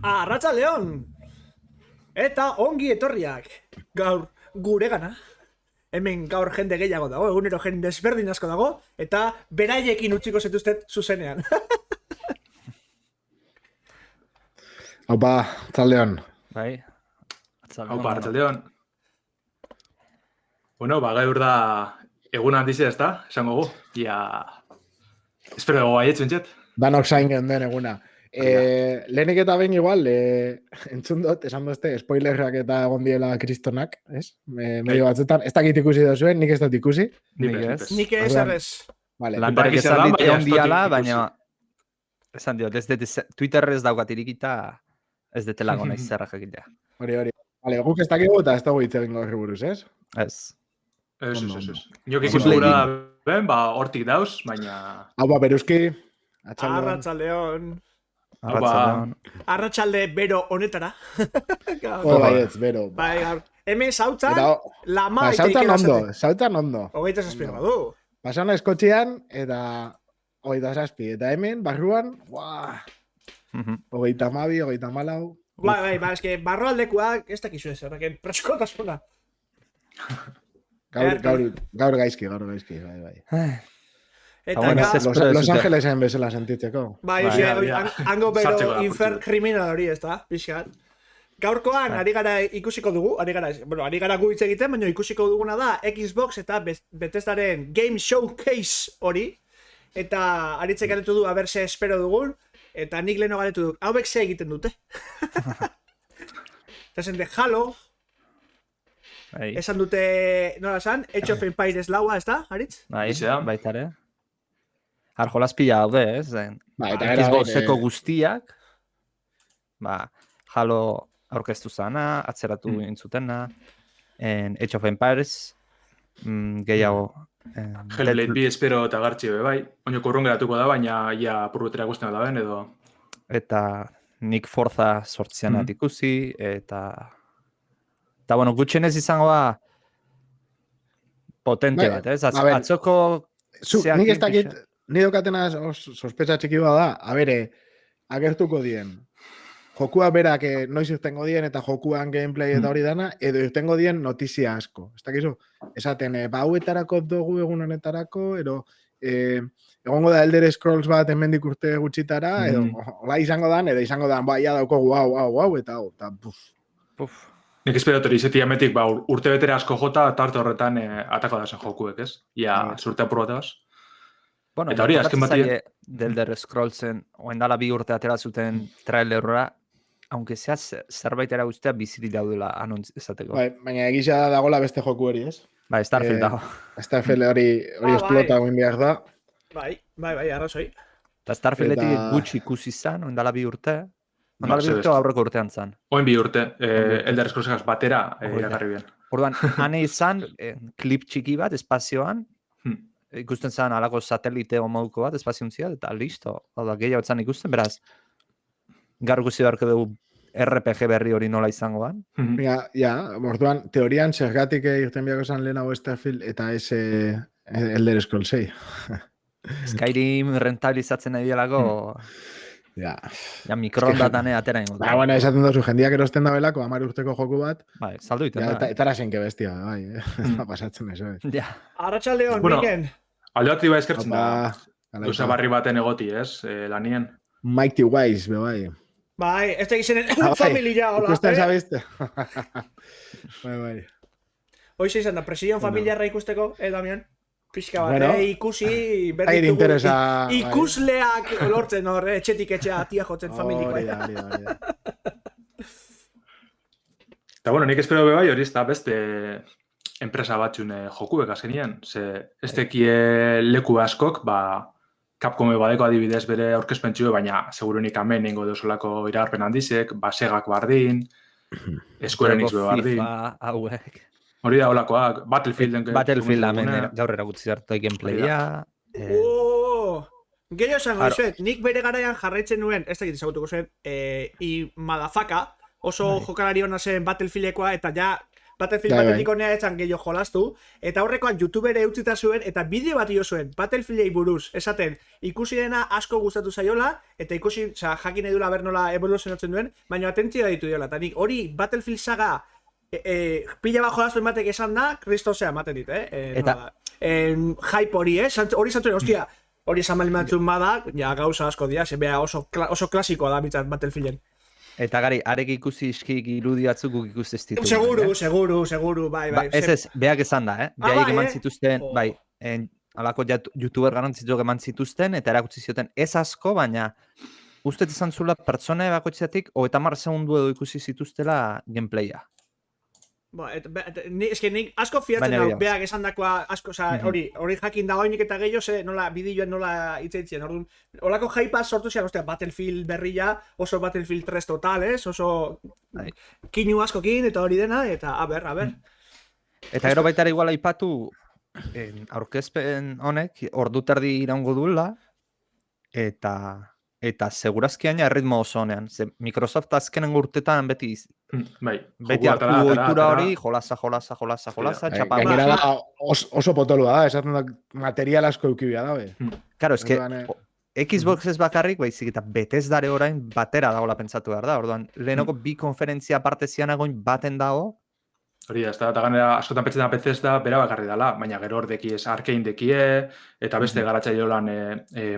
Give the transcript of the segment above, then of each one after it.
Arratsaldeon! Eta ongi etorriak gaur guregana. Hemen gaur jende gehiago dago, egunero jende desberdin asko dago, eta beraiekin utziko zetuztet zuzenean. Haupa, atzaldeon. Bai. Haupa, arratsaldeon. Bueno, gaur da egun handizia, ezta? Esango gu. Ia... Espero dugu baietzu entxet. Danok zain genden eguna. Lehenik eta behin igual, entzun dut, esan duzte, spoilerrak eta egon diela kristonak, ez? Medio batzetan, ez dakit ikusi dozuen, nik ez dut ikusi. Nik ez errez. Vale. Lanberek esan dit egon diala, baina... Esan diot, ez dut Twitterrez daukat irikita, ez dutela gona izarra jakitea. Hori. Vale, guk ez dakigu eta ez dago hitz egingo horri buruz, ez? Ez. Ez. Niok ikusi gura ben, hortik dauz, baina... Haupa, Beruski, atxaldeon. Arratsaldeon. Arratsalde bero honetara. Baietz, bero. Bai, gaur. Hemen sautzan, lama sautzan ondo. Hogeita zazpi badu. Pasana eskotxean, eta hogeita zazpi. Eta hemen, barruan, hogeita mabi, hogeita malau. Bai, eske barroaldekoak ez dakizu ez, horrekin preskotasuna. Gaur gaizki, bai. Eta Los Angelesen bezala sentitzeko. Bai, hango bero infern kriminal hori, ez da, pixkat. Gaurkoan, ari gara ikusiko dugu, ari gara gu hitz egiten, baina ikusiko duguna da Xbox eta Bethesdaren Game Showcase hori. Eta aritzek galetu du, aber ze espero dugun, eta nik leheno galetu duk, hauek ze egiten dute. Eta zen de Halo, esan dute, nola esan, Age of Empires laua, ez da, aritz? Bai, baitare. Arjolaz pila daude, ez? Xboxeko guztiak, Halo aurkeztu zana, atzeratu intzutena, Age of Empires, gehiago... Hellblade bi espero eta gartxi bai. Oino kurrun geratuko da, baina ia purbetera guztena da ben, edo... Eta nik Forza sortzianat ikusi, eta bueno, gutxenez izango da potente bat, ez? Atzoko... Nik ez dakit, ni dokatena sospetsa txiki da, agertuko dien. Jokua berak noiz irtengo dien eta jokuan gameplay eta hori dana, edo irtengo dien notizia asko. Ez dakizu, esaten, hauetarako dugu egun honetarako, egongo da Elder Scrolls bat hemendik urte gutxitara, edo izango dan, ja daukogu hau, eta hau, eta buf. Nik espero hori izetia metik, urte betera asko jota, tarte horretan atako da zen jokuek, ez? Ia, zurte apur bat egaz. Bueno, eta hori, azken batien... Elder Scrollsen, oendala 2 urte atera zuten trailerora, aunque sea zerbaitera guztia biziri daudela anontz esateko. Baina egisa dagoela beste joku hori, ez? Bai, Starfield dago. Starfield hori esplota guen behar da. Bai, arrazoi. Eta Starfieldetik gutxi ikusi zan, oendala 2 urte. Oendala 2 urte aurreko urtean zan. Oen 2 urte, Elder Scrollsegaz batera iragarri bien. Orduan, hane izan, klip txiki bat, espazioan, ikusten zen alako satelite moduko bat, espaziontziat, eta listo. Gehiago etzan ikusten, beraz, gaur guzti beharko dugu RPG berri hori nola izango ban. Orduan, teorian, zergatik irten biako zan lehenago Starfield eta ez Elder Scrolls 6. Skyrim rentabilizatzen nahi dielako, mikroondatan atera ingo. Bueno, esaten dozu, jendiak erosten da belako, 10 urteko joku bat. Bai, saldu iten da. Eta arazenke bestia, bai, pasatzen eso. Arratsaldeon, Miken. Aldeati bai eskertzen da. Eusa barri baten egoti, ez, lanien. Mighty Wise, bai. Bai, ez da gizenen familia, hola. Ikusten zabizte. Bai. Hoxe izan da, presión familiarra ikusteko, Damian? Pixka bat, ikusi, ikusleak lortzen hor, etxetik etxea tia jotzen familikoa. Eta bueno, nik espero bai hori ez da beste enpresa batxun jokuek azkenien. Ez tekie leku askok, Capcom badeko adibidez bere aurkezpentsue, baina segurunik hemen ingo dozolako iragarpen handizek, Segak bardin, Square Enix bardin. Hauek. Hori da holakoak, Battlefield hemen gaur eragutzi hartu gameplaya. Gehiago esango zuet, nik bere garaian jarraitzen nuen, ez dakit ezagutuko zuen, madafaka, oso jokalari hona zen Battlefieldekoa, eta ja Battlefield batetik honea etzan gehiago jolastu, eta horrekoan YouTubere utzita zuen, eta bideo bat zuen Battlefieldei buruz, esaten, ikusi dena asko gustatu zaiola, eta ikusi, jakin edula ber nola evoluzionatzen duen, baina atentzioa ditu diola, eta nik hori Battlefield saga pila bat jolastu ematek esan da, kristosea ematen dit, Eta hype hori, hori santzuen, hostia, hori esan malimatzen bada, ja gauza asko dira, bea oso klasikoa da bitzat Battlefielden. Eta gari, arek ikusi iskik irudiatzuk guk ikusi ez ditu. Seguru, bai. Ez, beak esan da, Behaik eman zituzten, bai, alako youtuber garantzituk eman zituzten, eta erakutsi zioten ez asko, baina ustez izan zula pertsona bakoitzatik 30 segundu edo ikusi zituztela gameplaya. Nik asko fiatzen dago, beak esan dakoa asko, hori jakin dago hainik eta gehiago, nola bideoen nola itzaitzien, orduan, holako jaipa sortu zian, Battlefield berria, oso Battlefield 3 total, oso kinu askokin eta hori dena, eta a ber. Eta gero baita igual aipatu, aurkezpen honek, ordu terdi iraungo duela, eta segurazki aina erritmo oso honean. Microsoft azkenen urtetan beti hartu ohitura hori, jolasa, txapa. Gainera da oso potolua da, esaten da material asko eukibia da, Claro, Xbox ez bakarrik, baizik eta Bethesdare orain batera dagoela pentsatu behar da. Orduan, lehenoko bi konferentzia parte zianagoin baten dago. Hori da, eta ganera askotan petxetan Bethesda bera bakarri dela, baina gero hor dekiez Arkane dekie, eta beste garatzaile lan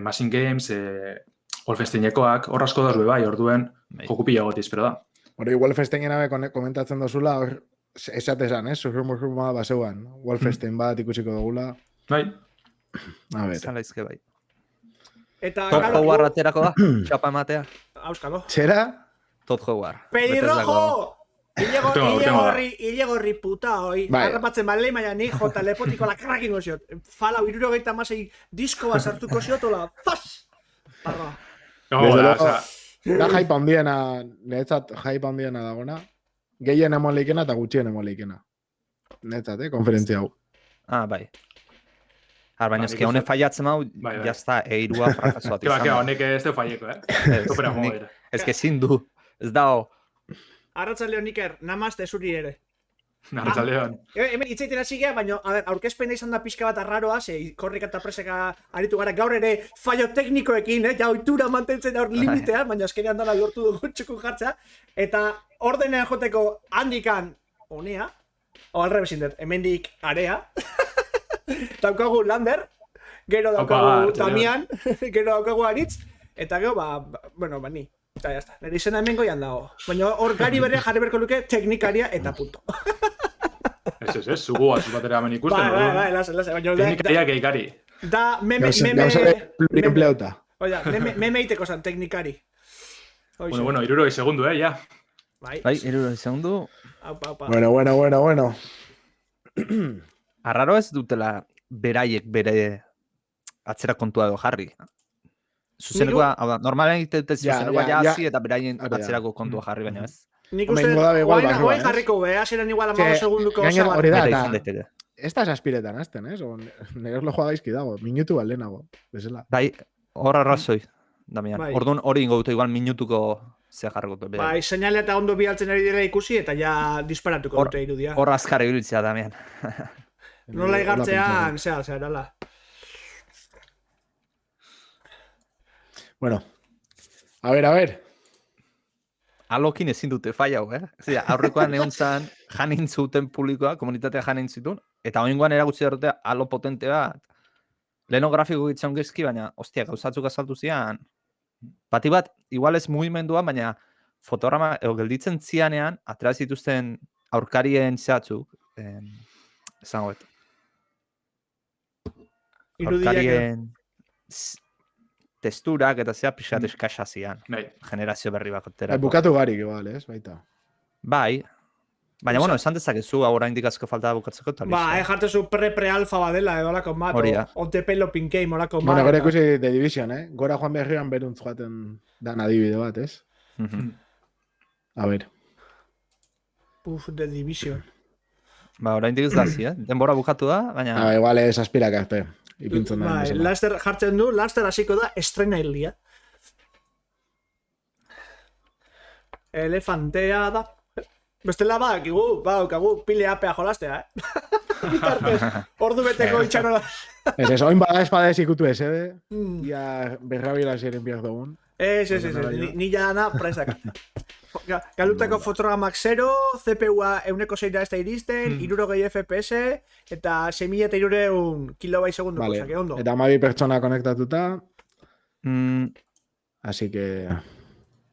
Machine Games, Wolfensteinekoak, hor asko da bai, orduen joku pila gotiz, pero da. Hori, Wolfensteinen komentatzen dozula, esatezan, surrumurruma baseuan. Wolfenstein bat ikusiko dugula. Bai. A ver. Zalaizke bai. Eta, Todd Howard aterako da, txapa ematea. Auskalo. Txera? Todd Howard. ¡Pelirrojo! Ilegorri puta hoi. Harrapatzen balei maia nik jota lepotiko lakarrakin goziot. Falau 76 disko bat sartuko ziotola. Fas! Parra. Da hype handiena, netzat hype handiena dagona. Gehien emon leikena eta gutxien emon leikena. Netzat, konferentzia hau. Bai. Baina eski honek fallatzen hau, jazta, eirua frakazoa. Honek ez du falleko, Ez que ezin du. Ez dao. Arratzaleon Iker, namazte zuri ere. Arratzaleon. Hemen itzaiten hasi geha, baina aurkezpena izan da pixka bat arraroa, korrika eta preseka aritu gara gaur ere fallo teknikoekin, ja ohitura mantentzen da hor limitean, baina azkenean dara lortu dugu txukun jartzea. Eta ordenean joteko handikan honea, o alrebesin dut, hemendik area, daukagu Lander, gero daukagu Damian, gero daukagu Aritz, eta gero, ni. Eta jazta, nire izena hemen goian dago. Baina hor gari berrean jarri berko luke teknikaria eta punto. Ez, zugu batera hemen ikusten. Bai, lase. Teknikaria geikari. Da, meme... Pluriempleota. Oia, meme iteko zan, teknikari. Bueno, 60 segundu, ja. Bai, 60 segundu. Aupa. Bueno. Arraro ez dutela beraiek bere atzera kontua edo jarri. Zuzenekoa, normalen egiten zuzenekoa jazi eta beraien atzerako kontua jarri baina ez. Nik uste, guain jarriko, hasieran igual 15 segunduko oso bat. Hori da, ez da aspiretan azten, nire lo joa gaizki dago, minutu baldenago, bezala. Bai, hor arrazoi, Damian. Orduan hori ingo dute igual minutuko ze jarriko dute. Bai, seinale eta ondo bialtzen ari dira ikusi eta ja disparatuko dute irudia. Hor azkar iruditzea, Damian. Nola igartzean, zea, erala. Bueno, a ver. Alokin ezin dute falla hau, Zia, aurrekoan egon zan janin zuten publikoa, komunitatea janin zituen, eta oingoan eragutzi dute alo potente bat. Leheno grafiko gitzan gezki, baina, ostia, gauzatzuk azaltu zian. Bati bat, igual ez mugimendua, baina fotograma, gelditzen zianean, atera zituzten aurkarien zehatzuk, esango et. Aurkarien testurak eta zea pixat eskasa zian. Generazio berri bakoterako. Bukatu garik, ez, baita. Bai. Baina, esan dezakezu, ahora indikazko falta bukatzeko tal. Jartezu pre-alfa badela, edo olako mat, o tepelo pinkei, olako mat. Bueno, gure ikusi The Division, Gora joan berrian beruntz joaten dan adibide bat, ez? A ver. The Division. Orain dikaz dazi, denbora bukatu da, baina... Igual ez aspirak arte. Laster jartzen du, Laster hasiko da estrenaildia. Elefantea da. Bestela badakigu pile apea jolastea, Bitartez, ordu beteko itxarola. Ez, oin bada espada ez ikutu ez, Ja, berrabila ziren behar dugun. Ez, ni jadana presak. Galutako fotogramak 0, CPU-a 1.6 ez da iristen, 60 FPS, eta 6.300 kilobyte segundu, Vale. que ondo. Eta 12 pertsona konektatuta. Así que...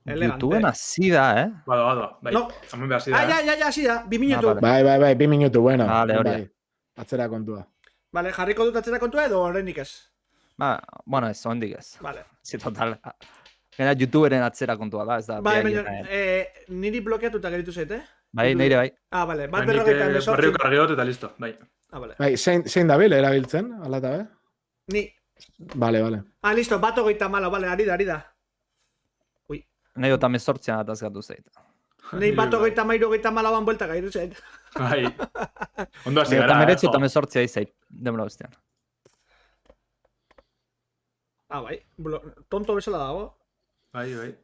YouTubeen hasi da, Bada, bai. No. Hemen behar hasi da. Ja, hasi da, 2 minutu. vale. Bai, 2 minutu, bueno. Vale, hori. Atzera kontua. Vale, jarriko dut atzera kontua edo horrenik ez? Bueno, ez, ondik ez. Vale. Si, total. Gena YouTuberen atzera kontua da, ez da. Bai, niri blokeatuta geritu zait, Bai, nire bai. Vale, bat berrogeita mesortzi. Barrio karriot eta listo, bai. Vale. Bai, zein dabil erabiltzen, alata, Ni. Vale. Listo, bat hogeita malo, vale, ari da. Nahi eta mesortzian atazkatu zait. Nei bat hogeita mairu hogeita malauan buelta gaitu zait. Bai. Ondo hasi Eta gara. meretzi eta mesortzia izait, demora bestean. Bai, tonto bezala dago. Bai.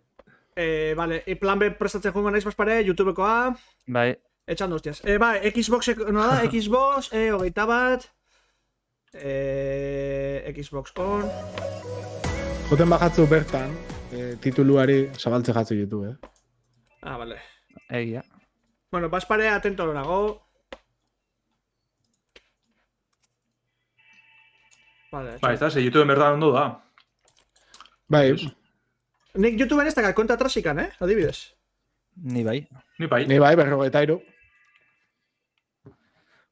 Vale, plan B prestatzen joango naiz paspare, YouTubekoa. Bai. Etxan hostias. Xbox, no da, Xbox, hogeita bat. Xbox on. Joten bajatzu bertan, tituluari zabaltze jatzu YouTube, Vale. Egia. Bueno, paspare atento lorago. Vale. Bai, ez da, YouTube bertan ondo da. Bai, Nik YouTubeen ez da konta trasikan, adibidez. Ni bai. Ni bai. ni bai, 53.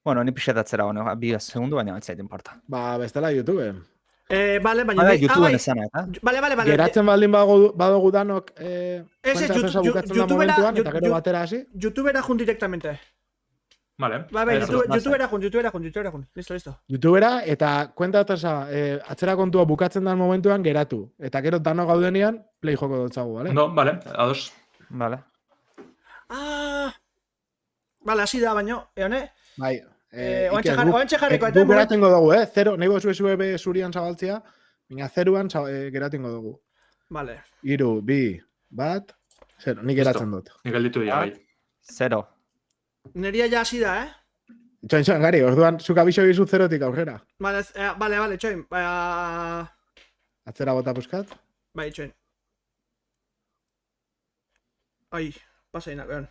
Bueno, ni pixetatzera hono, 2 segundu baina ez zait importa. Bestela YouTube. Vale, baina... Bai, YouTubeen ezana, eta? Vale. Geratzen baldin badugu danok Ez, kuenta bukatzen da momentuan, eta gero batera hasi. YouTubera jun directamente. Vale. Bai, YouTubera jun. Listo. YouTubera, eta kuenta atzera kontua bukatzen da momentuan geratu. Eta gero danok gaudenean, play joko dutzagu, bale? No, vale, ados. Vale. Vale, hasi da baino, eone? Bai. Oantxe jarriko, eta... Guk geratengo dugu, 0, nahi bozu zube zurian zabaltzia, baina 0an geratengo dugu. Vale. 3, 2, 1, 0, nik geratzen dut. Nik gelditu dira, bai. 0. Neria ja hasi da, Txoin, gari, orduan, zuk abixo gizu 0tik aurrera. Vale, txoin. Atzera bota puskat. Bai, txoin. Ai, pasaina, behan.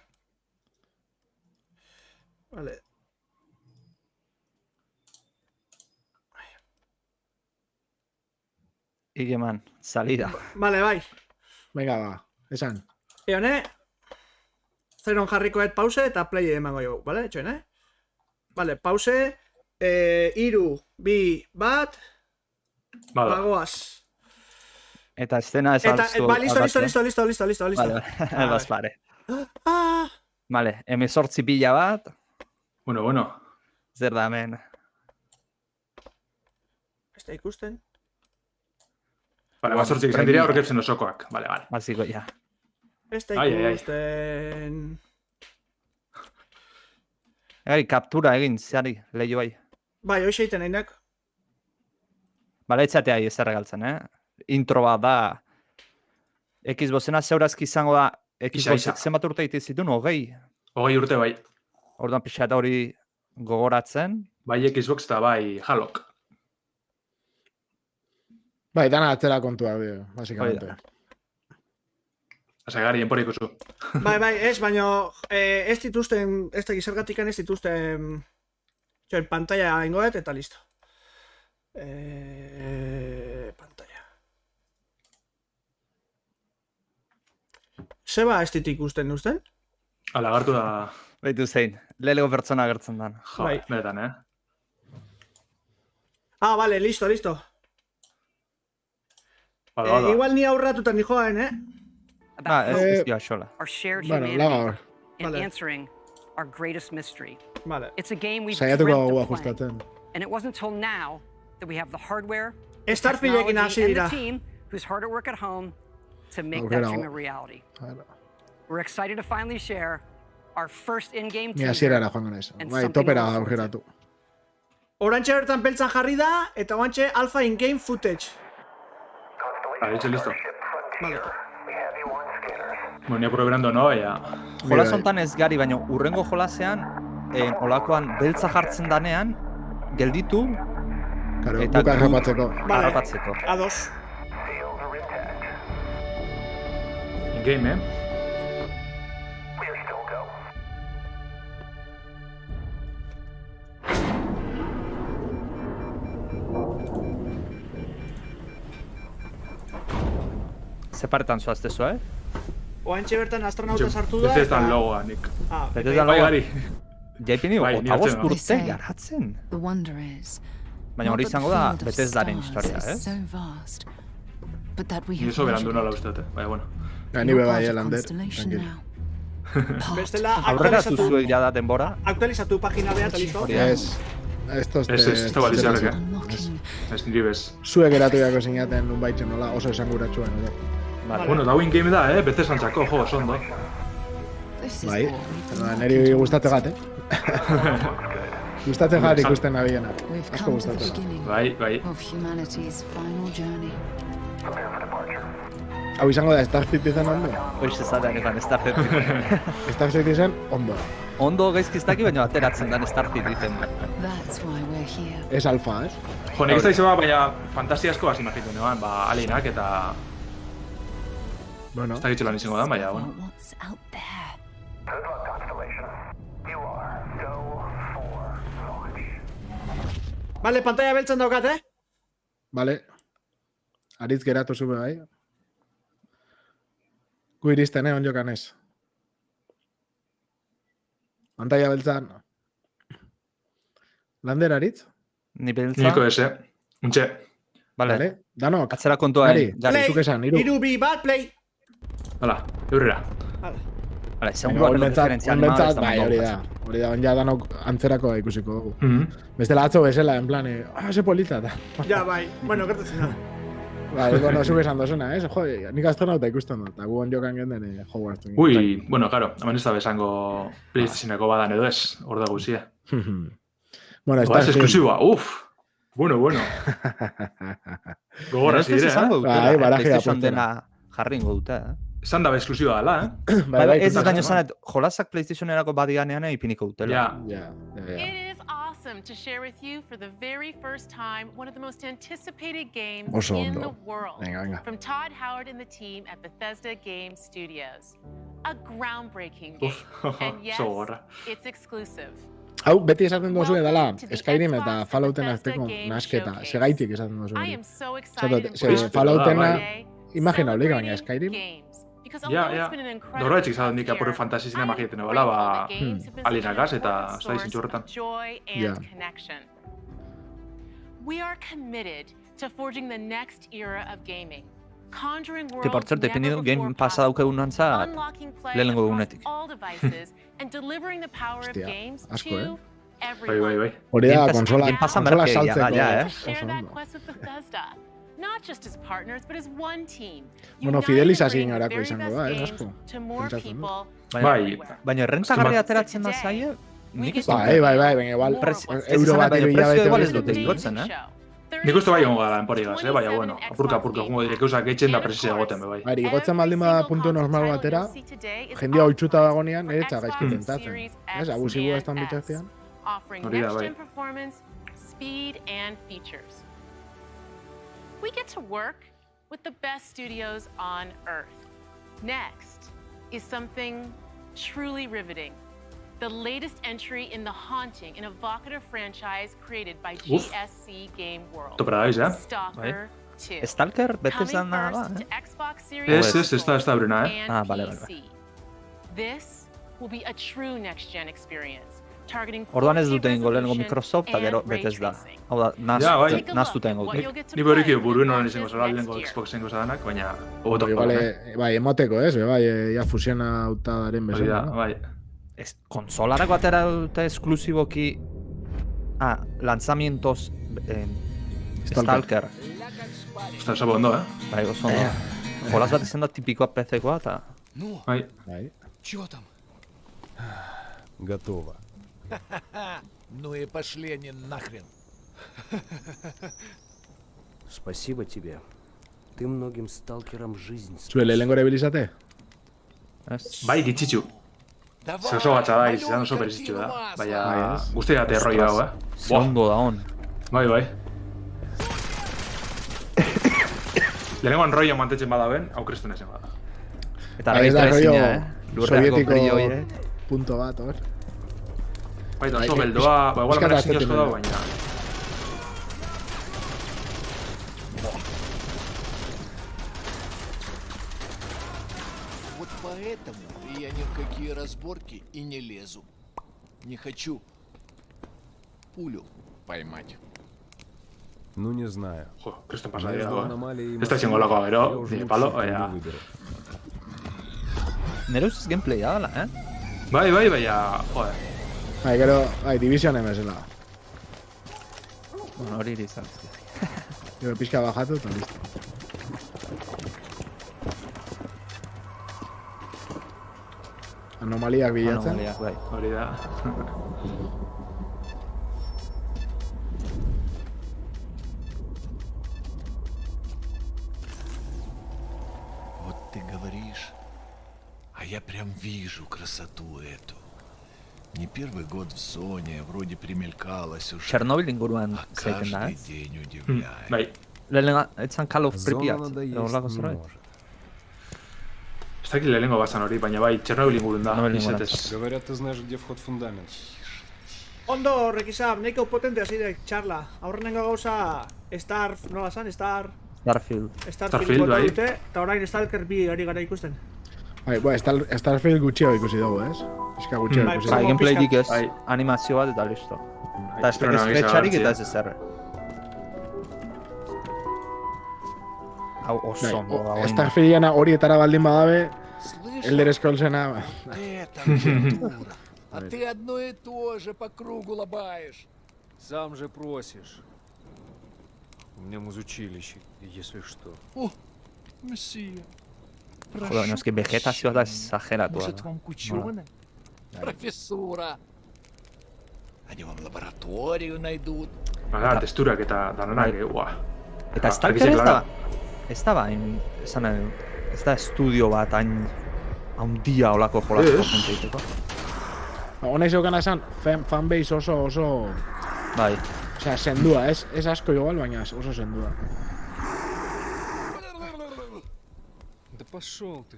Vale. Igeman, salida. Vale, bai. Venga, ba, esan. Eone, zeron jarrikoet pause eta play emango jo, vale, txoin, Vale, pause, 3, 2, 1, bagoaz. Eta estena ez alzu. Listo. Vale, bazpare. Vale, M8 pila bat. Bueno. Zer da hemen. Ez da ikusten. Vale, bazortzik izan dira horretzen osokoak. Vale. Basiko, ja. Ez da ikusten. Egari, kaptura egin, zari, lehio bai. Bai, hoxe egiten nahinak. Bale, etxatea ez erregaltzen, Intro bat da. Xboxena zeurazki izango da. Xboxek zenbat urte egiten zituen, 20. 20 urte, bai. Orduan pixa eta hori gogoratzen. Bai Xbox eta bai Halok. Bai, dana atzera kontua, básicamente. Asa, gari, enpor ikusu. Bai, ez, baina ez dituzten, ez da gizargatikan ez dituzten pantalla ingoet eta listo. Pantalla. Zeba ez dit ikusten usten? Lagartu da... Baitu zein, lehenengo pertsona agertzen dan. Jo, beretan, Vale, listo. Bada. Igual ni aurratutan ni joan, Ez dira xola. Our shared Bueno, humanity laga and Vale. answering our greatest mystery. Vale. It's a game we've saiatuko dreamt dugu of playing, ajustatzen. and it wasn't until now that we have the hardware, the Starfieldekin hasi technology, and the dira. team who's hard at work at home to make Aurrera that dream go. a reality. Claro. We're excited to finally share our first in-game Ni teaser. hasierara joango naiz. And Bai, something topera else. aurreratu. Orantxe bertan beltzan jarri da, eta oantxe alpha in-game footage. Vale, listo. Vale. Bueno, ni aproberando no, baina... Jolas hontan ez gari, baina urrengo jolasean, olakoan beltza jartzen danean, gelditu Claro, eta buka harrapatzeko. harrapatzeko. Ados. In-game, Zeparetan zoazte zua, Oantxe bertan astronauta sartu da. Bethesdan logoa, nik. Bethesdan Bai, logoa. gari. Jaipini, Bai, ni hartzen 5 dut. urte garatzen. The wonder is, Baina hori izango da Bethesdaren historia, so vast, but that we Ni have oso berandu nola measured uste dute, baina, bueno. Ni be bai, You're part of Lander. constellation Tranquil. now. Bestela Aurrera aktualizatu, zuzuek jada denbora. aktualizatu pagina behar, eta listo. Hori da. Esto Ez da balizarrek, Unlocking Ez niri bez. Zuek eratu jako zinaten nun baitzen nola, oso esanguratsuen, ere. Vale. Bueno, da in-game da, Bethesdan txako, jo, oso ondo. this is Bai, all we've been eta working niri towards. gustatze gat, Gustatze gat ikusten nabiena. We've Asko come to the gustatzen. beginning Bai. of humanity's final journey. Hau izango da, Starfleet izan ondo? Hoiz ezateanetan Starfleet. Starfleet izan ondo. Ondo gaizkiztaki, baina ateratzen dan Starfleet ditzen. That's why we're here. Ez alfa, ez? Jo, nik ez da baina fantasiasko bas imagitu neban, alienak eta... Bueno, Ez da gitxelan izango da, baina, bueno. Discover what's out there. Vale, pantalla beltzen daukat, vale. Aritz geratu zube bai. Gu iristen, onjokan ez. Pantalla beltzan. Lander Aritz? Ni beltza. Niko ese. Untxe. Vale. Vale. Danok? Atzera kontua, Gari. Gari. Zuk esan, hiru. Iru, bi, bat, play. Hala, eurrera. Vale. Vale, seguruak referentzia animala ez da bai, mondo hori da. gokatzen. Hori da, onja danok antzerako ikusiko dugu. Mhm. Bestela atzo bezala, en plan, ze polita da. Ja, bai. Bueno, gertatzen da. Bai, bueno, zuk esan dozuna, ez? Jo, nik astronauta ikusten dut, eta gu onjokan genden Hogwarts. Ui, bueno, claro, hemen ez da bezango PlayStationeko badan edo ez, hor da guzia. Bueno, Oa, ez esklusiboa, uff! Bueno. Gogorra Ez dut zire, izango dutela, Bai, baraje PlayStation apurtena. dena jarri ingo dute, Esan da esklusiboa dela, Bai, ez ikusten gaino dut. zanet, jolasak PlayStationerako badianean ipiniko dutela. Ja. Ja. It is awesome to share with you for the very first time one of the most anticipated games Oso in ondo. the world. Venga. From Todd Howard and the team at Bethesda Game Studios. A groundbreaking game. Uf, And yes, oso gogorra. it's exclusive. Hau, beti esaten duzue dela, Welcome to the Skyrim Xbox eta and Fallouten Bethesda arteko Game nasketa. Showcase. Segaitik esaten duzue. I hori. am so excited and Ze proud Falloutena, today, imaginaolik baina celebrating Skyrim. games. Because Ja, although ja. it's been an incredible Dora etxik zaten dik year, apurre fantasy I zinema am egiten grateful bala, that games have been such an alienagaz eta important ez da izin source txorretan. of joy and Ja. connection. We are committed to forging the next era of gaming. Conjuring Que worlds por cierto, never ipini du before game pasa possible, daukegunantzat, unlocking play lehenengo across egunetik. all devices and delivering the power of Hostia, games asko, to Bai, everyone. bai. Hori da, Game konsola, Passa konsola merke, ja, saltzeko. ja, To share oso that ondo. quest with Bethesda, not just as partners, but as one team. Bueno, United fidelizazio to bring the horako very izango best da, games asko. to more Pentsatzen dut. people Bai. everywhere. Baina errentagarri Azken ateratzen da zaie, nik ez dut. Bai, baina igual, euro bat baina hiru prezioa hilabete igual ez hori. dute igotzen, Nik uste bai hongo gara enporigaz, baina, bueno, apurka gongo direk eusak etxen da presizia egoten, bai. Bai, igotzen baldin bada puntu normal batera, jendea oitxuta dagonean, nire gaizki pentsatzen. Ez, abusiboa ez bitartean. Offering Hori da, bai. next-gen performance, speed, and features. We get to work with the best studios on Earth. Next is something truly riveting. The latest entry in the haunting and evocative franchise created by Uf. GSC Game World. Topera daiz, Stalker 2. Stalker Bethesdan Coming da, first to eh? Xbox Series Ez da bruna, and Ah, vale, PC. This will be a true next-gen experience, targeting Orduan ez 4K dute ingo lehenengo resolution Microsoft eta and gero ray Bethesda. tracing. Hau da, Ja, bai. Take a naztuta look ingo at what dute. you'll get to Ni beriki play when buruen it honen launches izango zara next lehenko year. Xbox zengo zadanak, baina hobeto Igual, bai, emoteko, ez? Bai, ja fusiona auta daren Hori da, bezala. no? bai. Ez, konsolarako atera dute esklusiboki lanzamientos Stalker. Osta, sapo ondo, Bai, oso ondo. Jolas bat izan da tipikoa PC-koa eta... Bai. Bai. Чё там? Готово. Ну и пошли они нахрен. Спасибо тебе. Ты многим сталкерам жизнь спас. Zue lehenengo ere bilizate? Bai, gitxitxu. Ze oso gatsa da, izan oso berezitxu da. Baina, guzti gate erroi hau, Ze ondo da hon. Bai. Lehenengoan roio mantetzen badaben, hau kristun ezen bada. Eta argita ezina, Lurreako brillo horiek. Punto bat, hor. Bai, oso beldoa, igual merezin asko da, baina... Вот поэтому я ни в какие разборки и не лезу. Не хочу пулю поймать. Ну, не знаю. Jo, kristun pasa dira, Ez da izango lako, gero, de palo, oia... Nere ustez gameplaya dela, Bai, baina, joder. Bai, gero, Division emezela. Bueno, hori izan. Gero pixka bajatu eta listo. Anomaliak bilatzen. Anomaliak, bai. Hori da. Вот ты говоришь, а я прям вижу красоту эту. Не первый год в зоне, вроде примелькалась уже. Chernobyl inguruan А zaiten da, каждый день удивляет. Bai. Lehenenga, etzan Call of Pripyat. Зона надоесть Horlako не zerbait. может. Ez dakit lehenengo bazan hori, baina bai, Chernobyl ingurun da. Chernobyl ingurun. Izetez. Говорят, ты знаешь, где вход в фундамент. Ondo, horrekizam, nahiko potentea zidek txarla. Aurrenengo gauza, nola zan, Starfield. Starfield, bai. dute, eta orain Stalker bi hori gara ikusten. Bai, Starfield gutxio ikusi dugu, ez? Pixka gutxio Bai, ikusi Bai, dugu. gameplayik ez, Bai. animazio bat eta listo. Eta ez Esperona gisa fetxarik garrantzia. eta ez ezerre. Hau oso ondo da, Bai, oin. Starfieldiana horietara baldin badabe, Слышь, Elder Scrollsena... вот это мне дура. А ты одно и то же по кругу лобаешь. Сам же просишь. У меня музучилище, если что. О, мессия. Joder, baina eski vegetazioa da exageratua Может, da. вам кучёна? Профессура. Они вам лабораторию найдут. Baina, testurak eta danonak, ua. Eta Stalker ez da bain, ez da estudio bat hain handia olako jolazko jente egiteko. Hona izaukan esan, fanbase oso... Bai. Osea, sendua, ez asko igual, baina oso sendua. Да пошел ты.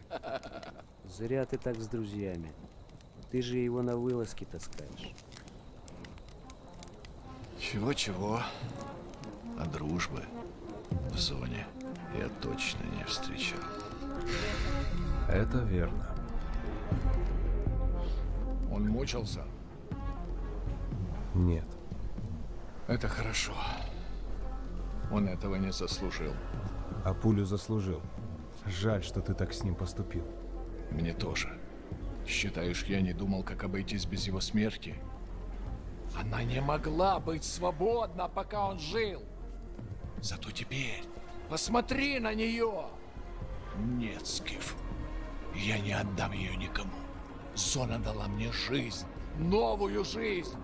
Зря ты так с друзьями. Ты же его на вылазки таскаешь. Чего-чего, а дружбы в зоне я точно не встречал. Это верно. Он мучился? Нет. Это хорошо. Он этого не заслужил. А пулю заслужил. Жаль, что ты так с ним поступил. Мне тоже. Считаешь, я не думал, как обойтись без его смерти? Она не могла быть свободна, пока он жил. Зато теперь посмотри на нее. Нет, Скиф, я не отдам ее никому. Зона дала мне жизнь, новую жизнь.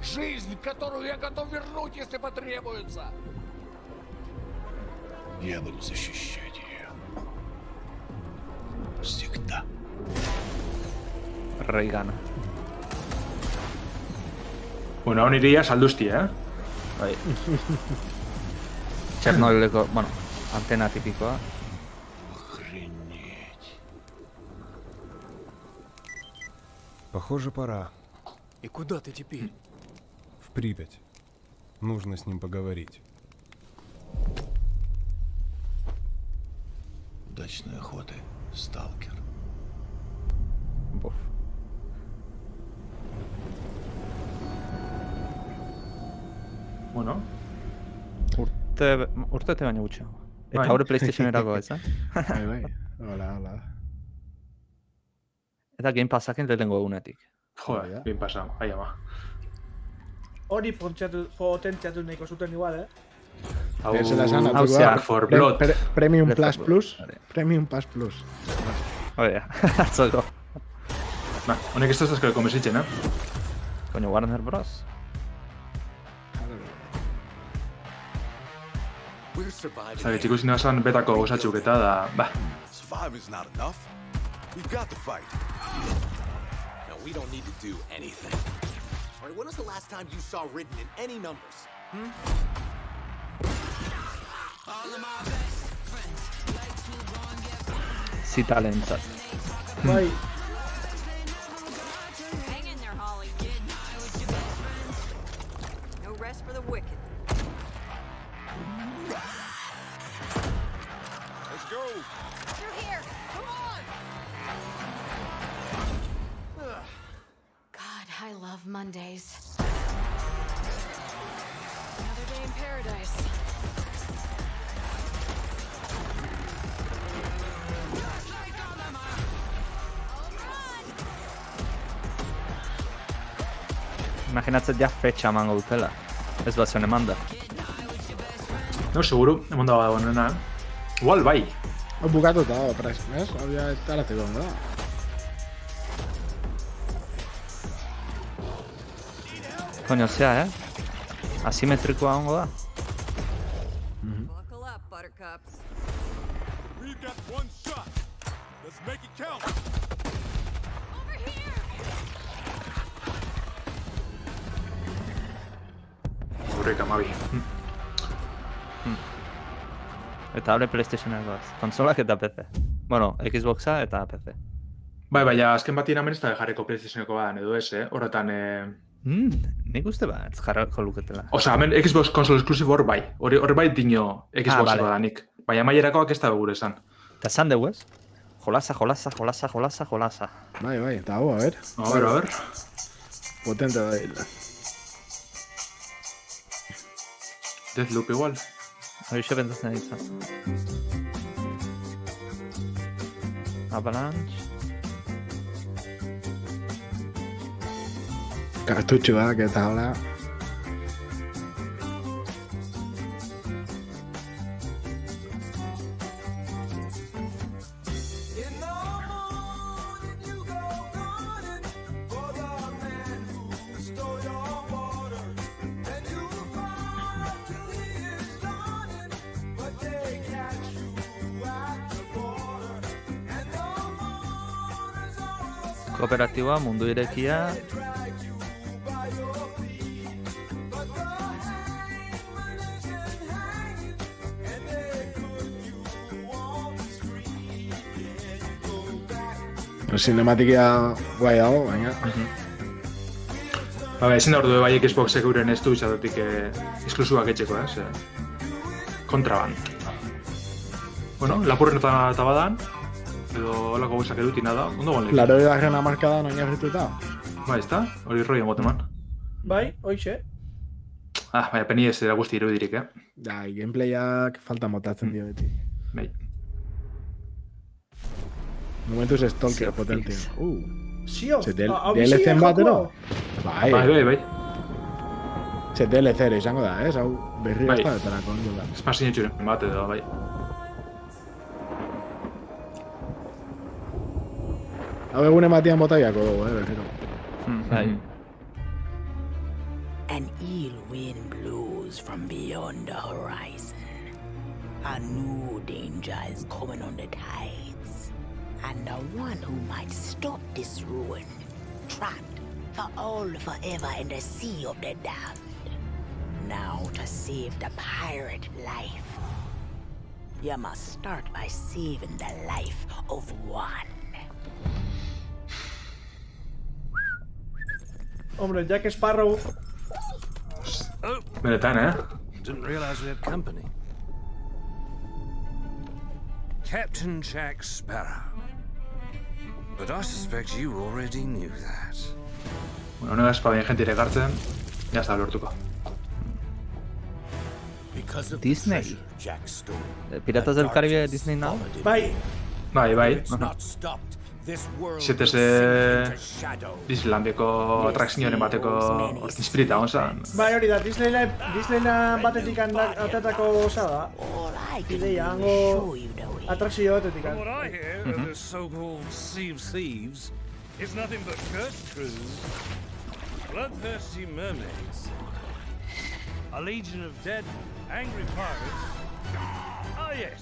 Жизнь, которую я готов вернуть, если потребуется. Я буду защищать ее. Всегда. Reigana. Bueno, hau nire salduzti, Bai. Chernobyleko, bueno, antena tipikoa. Охренеть. Похоже, пора. И куда ты теперь? В Припять. Нужно с ним поговорить. Удачной охоты, сталкер. Bof. Bueno, Urte baina gutxiago. Eta Bai. haure PlayStationerako, ez, Bai. Hola. Eta Game Passaken lehenengo egunetik. joder, bien pasado, ahí ama. Hori potentziatu nahiko zuten igual, Hau, Zela esan, hau zehar, for blood. Premium Left 4 Plus Plus. Blood. Premium Plus Plus. Hori, atzoko. Honek ez duzko konbesitzen, Koño, Warner Bros. Zagit, ikusi nazan betako osatzuk eta da, ba, Survive is not enough. We've got the fight. No, we don't need to do anything. All right, when was the last time you saw written in any numbers? Si talentzat. Bai. Hang in there, Holly. No rest for the wicked. Let's go. Through here. Come on. God, I love Mondays. Another day in paradise. Imaginatzen ja fetxa emango dutela. Ez bat zen eman da. No, seguru, emon dago honena. Igual bai. Bukatuta dago, prez, ez? Había taratzeko ondo da. Koño, zea, Asimetrikoa ongo da. Buckle up, buttercups. We've got one shot. Let's make it count. Over here. Gurrek amabi. Eta hable PlayStationekoaz. Konsolak eta PC. Bueno, Xboxa eta PC. Bai, baina azken batien hemen ez da jarriko PlayStationeko badan edo ez, Horretan... Nik uste bat jarrako luketela. Osa, hemen Xbox konsol esklusibo hor bai. Hor bai dino Xbox vale. badanik. Baina maierakoak ez da gure esan. Eta esan dugu ez? Jolasa. Bai, eta hau, a ver. A ver. Potente da hil. Deathloop igual. Horixe bentatzen ditzen. Avalanche. Kartutxoak eta hola. Kooperatiboa, mundu irekia. Cinematikia guai dago, baina. Ezin da ordu bai Xboxek euren ez du izatetik esklusiboak etxeko, Kontraband. Bueno, lapurren eta badan, edo holako guzak edutina da, ondo goen lekin. 80. hamarkadan oinarrituta. Bai, ez da? Hori roi emoteman. Bai, hoixe. Baina peni ez dira guzti irudirik, Gameplayak falta motatzen dio beti. Bai. Momentuz stalker potente. Zio, DLC-en bat, ero? Bai. DLC izango da, hau berri ez da betarako ondo da. Espazio txuren bat edo, bai. Hau egune batian botaiako dugu, berriro. Bai. An ill wind blows from beyond the horizon. A new danger is coming on the tides. And the one who might stop this ruin, trapped for all forever in the sea of the damned. Now to save the pirate life, you must start by saving the life of one. Hombre, Jack Sparrow. Benetan, Didn't realize we had company. Captain Jack Sparrow. But I suspect you already knew that. Bueno, no es para gente regartzen, ya está lortuko. Disney. Piratas del Caribe Disney Now? Bai. Bai. Zetez Disneylandeko atrakzioaren bateko inspirita onzan. Bai, hori da, Disneyland batetik atatako osa da. Ideia, hango atrakzio batetik. From what I hear of this so-called Sea of Thieves is nothing but cursed crews, bloodthirsty mermaids, a legion of dead, angry pirates. Ah, yes.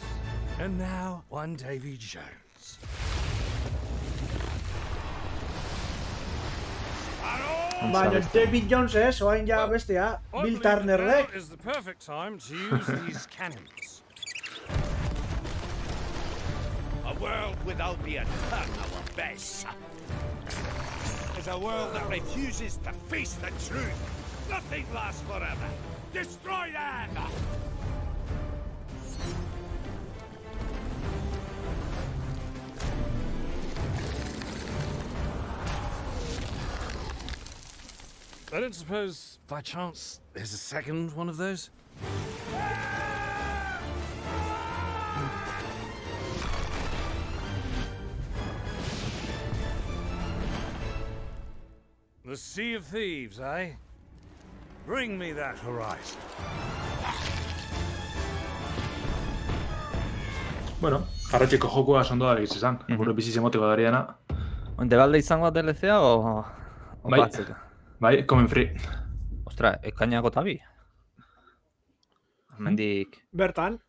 And now, one Davy Jones. Baina David Jones ez, oain ja bestea, Bill Turnerrek. Now is the perfect time to use these cannons. A world without the eternal abyss is a world that refuses to face the truth. Nothing lasts forever. Destroy them! I don't suppose, by chance, there's a second one of those? The Sea of Thieves, eh? Bring me that horizon. Bueno, jarretxeko jokua sondo da izan. Gure biziz emoteko dariana. Onde balde izango DLC-a o Bai, batzeko? bai, komen free. Ostra, ekainako tabi. Mendik... Bertan.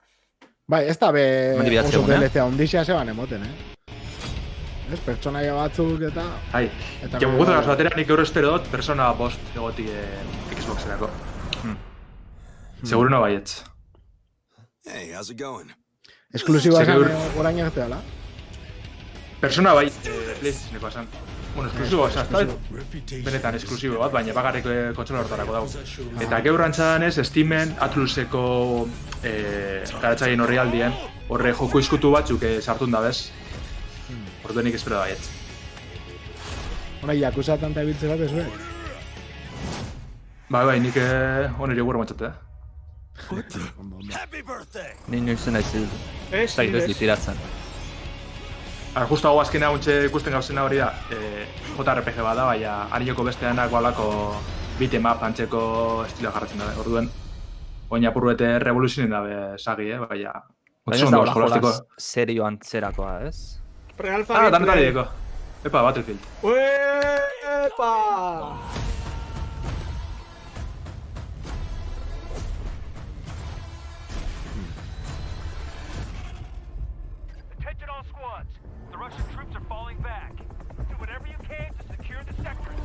Bai, ez da be Mendik oso bihatzea, DLC ondixea zeban emoten, Ez, pertsonaia batzuk eta... Hai, jamugutu gaso batera nik euro espero dut persona bost egoti Xboxerako. Seguro no baietz. Hey, how's it going? Esklusiboa esan orain arte dela. Persona bai, PlayStationeko esan. Bueno, esklusiboa esan, benetan esklusibo bat, baina bakarrik kontsola hortarako dago. Eta geur antzadan ez, Steamen, Atluseko garatzaien horri aldien, horre joko izkutu batzuk sartun da bez. Ordu nik espero baietz. Hona, Yakuza tanta ebiltze bat ez behar? Bai, nik oneri gure matxate. Happy birthday! Ni nuizen ez zaitez ditiratzen. Justo hau azkena untxe ikusten gauzena hori da, JRPG bada, baina arioko besteanak balako beat'em-up antzeko estiloa jarratzen da. Orduen, oina purruete revoluzionen dabe sagi, baina... Baina ez da hola jolaz serio antzerakoa, ez? Pre-alfa danetari deko. Epa, Battlefield. Epa! Attention all squads. The Russian troops are falling back. Do whatever you can to secure the sector.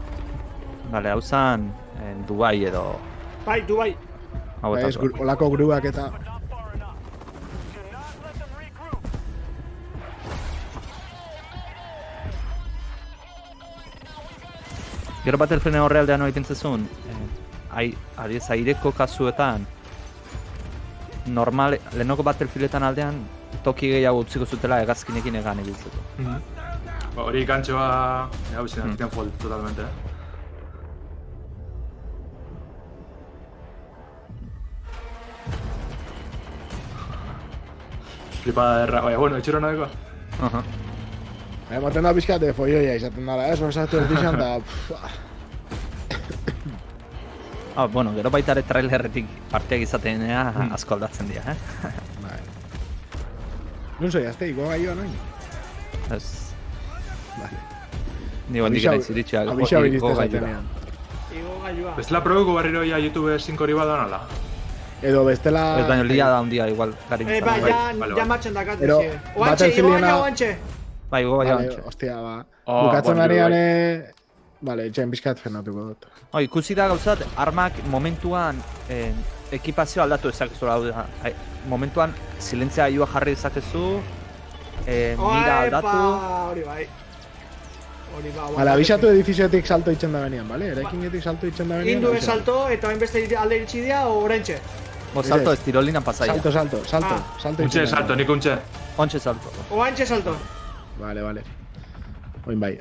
Bale, hau zan Dubai edo... Bai, Dubai. Olako gruak eta... Gero Battlefielden horrealdean hori tentzezun, ariz aireko kasuetan, normal, lehenoko Battlefieldetan aldean, toki gehiago utziko zutela hegazkinekin egan egitzeko. Hori gantxoa, hau izan, Titanfall, totalmente. Flipada erra, baina, bueno, etxero nadeko. Ematen da pixkat de foioia izaten dara, osatu ez dixan da... Bueno, gero baita ere trailerretik parteak izatenea asko aldatzen dira, Nun zoi, azte, iko gaioa noin? Ez... Nigo hendik nahi ziritxeak, iko gaioa. Bestela probeko barriro ya YouTube 5 hori bada nala? Edo bestela... Ez baino lia da un dia igual, garintzen. Ba, ja martxen dakate, zi. Oantxe, oantxe. Bai, gogo baina antxe. Ostia, ba. Bukatzen arian... Bale, etxean bizkat fernatuko dut. Ikusi da gauzat, armak momentuan ekipazio aldatu ezakezu da. Momentuan silentzia aioa jarri ezakezu, mira aldatu... Hori bai. Bale, abisatu edifizioetik salto itxen da benian, bale? Eraikinetik salto itxen da benian. Indu ez salto, eta hainbeste alde iritsi dira, o oraintxe? Salto ez tirolinan pasaia. Salto. Untxe salto, nik untxe. Ontxe salto. Oantxe salto. Vale. Oin bai.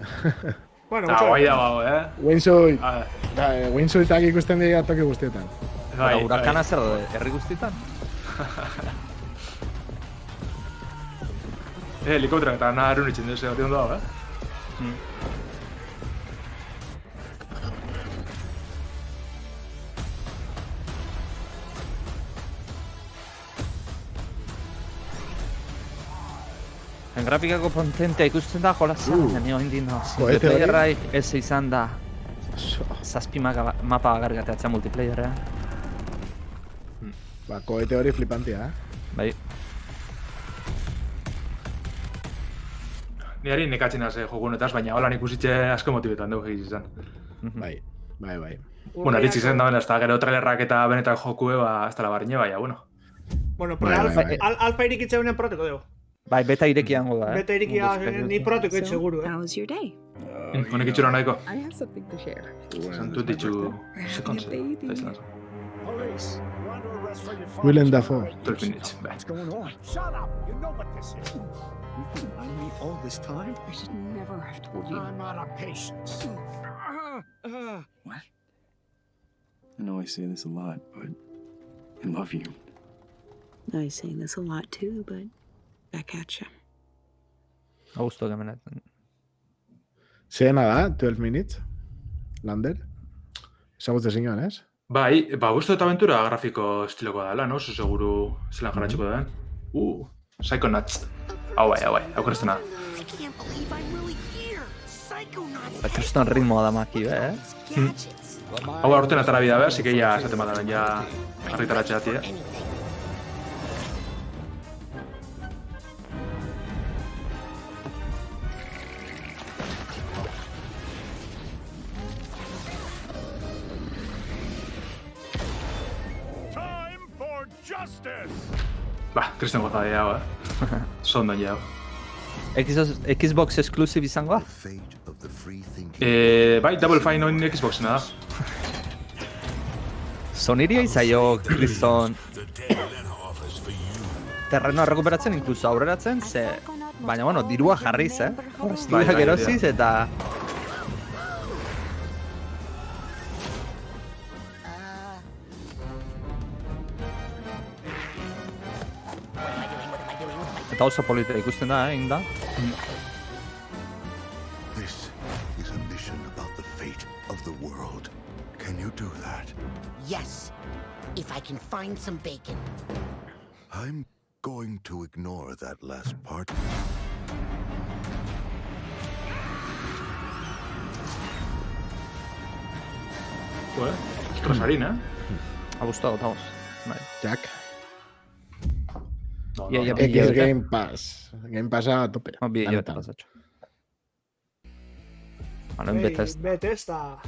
Bueno, guai dago, Windsuitak ikusten dira toki guztietan. Hurakana zer da, herri guztietan? Helikopterak eta nahi erun itxen duz, hori ondo dago, En grafikako potentea ikusten da jolazan, nio hindi no. Multiplayerra ez izan da. Zazpi mapa agargateatzea multiplayerra. Ba, koete hori flipantia, Bai. Niari nekatzen az jokunetaz, baina holan ikusitxe asko motibetan dugu egiz izan. Bai. Bai. Bueno, eritzik zen dauen, ez da gero trailerrak eta benetak jokue, ez da labarine, baina, bueno. Bueno, alfa irikitzeunen proteko dugu. Bai, beta irekiango da, Beta irikia ni proteko ez seguru, How was your day? Honek itxura nahiko. I have something to share. Santu ditxu sekonze. Police, you're under arrest for your Willem Dafoe. 12 minutes, What's going on? Shut up! You know what this is. You've been lying to me all this time? I should never have told you. I'm out of patience. What? I know I say this a lot, but I love you. I say this a lot too, but back at you. Augusto gemenetan. Zena da, 12 minutes? Lander? Ezagutze zinuen, ez? Bai, gustu eta aventura grafiko estilokoa dela, no? Oso seguru zelan jarratxiko da. Psychonauts. Hau bai, aukerestena. Kriston ritmoa da maki, Hau aurten atara bida, así que ya esaten badanen, ya argitaratxe dati, Kristen gozadea hau, Sondon jau. Xbox exclusive izangoa? Bai, Double Fine on Xboxena da. Soniria izaio, Kriston... Terrenoa rekuperatzen, inkluso aurreratzen, baina, bueno, dirua jarriz, Estudiak erosiz eta... Eta oso polita ikusten da, egin da. This is a mission about the fate of the world. Can you do that? Yes, if I can find some bacon. I'm going to ignore that last part. Joder, Rosarín, Ha gustado, estamos. Jack. Ja, X Game Pass. Game Passa a tope. Yo te pasatxo. Bueno, en Bethesda.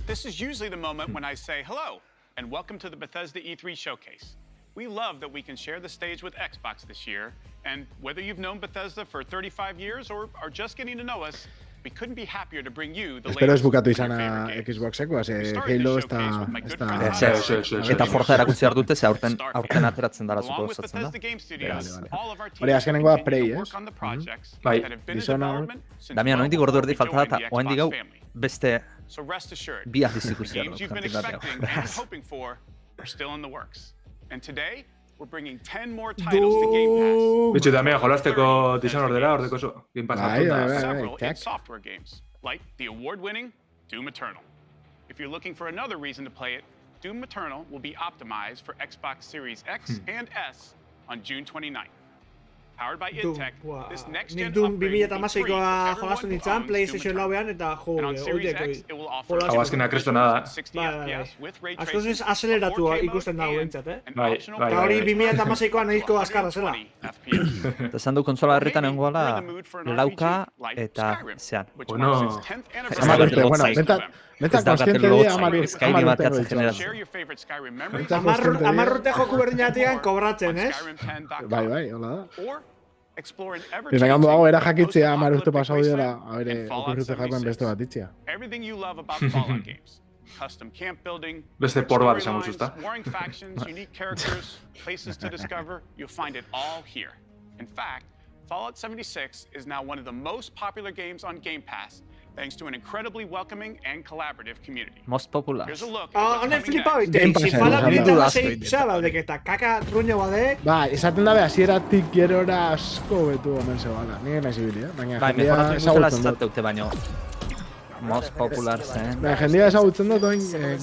This is usually the moment when I say hello and welcome to the Bethesda E3 showcase. We love that we can share the stage with Xbox this year, and whether you've known Bethesda for 35 years or are just getting to know us, we couldn't be happier to bring you the Espero ez latest bukatu izana Xboxeko, Halo eta Forza erakutsi behar dute, ze aurten ateratzen dara zuko osatzen da. Hori, azkenengo da Prey, ez? Bai, Damian, oindik ordu erdi falta da, eta oindik hau beste bi aldiz ikusi behar dut, kantitate hau. And today, we're bringing 10 more titles to Game Pass. Bitxu, Damian, jolasteko Dishonoredera, ordeko zo. Game Pass Several in software games, like the award-winning Doom Eternal. If you're looking for another reason to play it, Doom Eternal will be optimized for Xbox Series X and S on June 29th. Powered by id Tech, this next-gen upgrade will be free for everyone who owns Doom Eternal. And on Series X, it will offer Hau azkena kristona da. 60 FPS with ray tracing, Askoz azeleratu ikusten dago bintzat, Bai. Eta hori 2008koa nahiko azkarra zela. Eta esan du konsola herritan nengoela lauka eta zean. Bueno. Bentzak konstiente dira Skyrim bat atzen generatzen. Amarrute joku berdinatian kobratzen, ez? Bai, hola da. Eta gandu dago, era jakitzea urte pasau dira, okurrute jakoen beste bat itxia. Custom camp building, beste por bat esan guztuzta. warring factions, unique characters, places to discover, you'll find it all here. In fact, Fallout 76 is now one of the most popular games on Game Pass, thanks to an incredibly welcoming and collaborative community. Most popular. Here's a look at Honen what's coming flipau next. ite, si Fallout 76 zabaldek eta kaka truño badek. Ba, esaten dabe, hasieratik gerora asko betu omen zebala. Nire nahi zibili, baina jendia ezagutzen dut. Baina, most popular zen. Baina, jendia ezagutzen dut,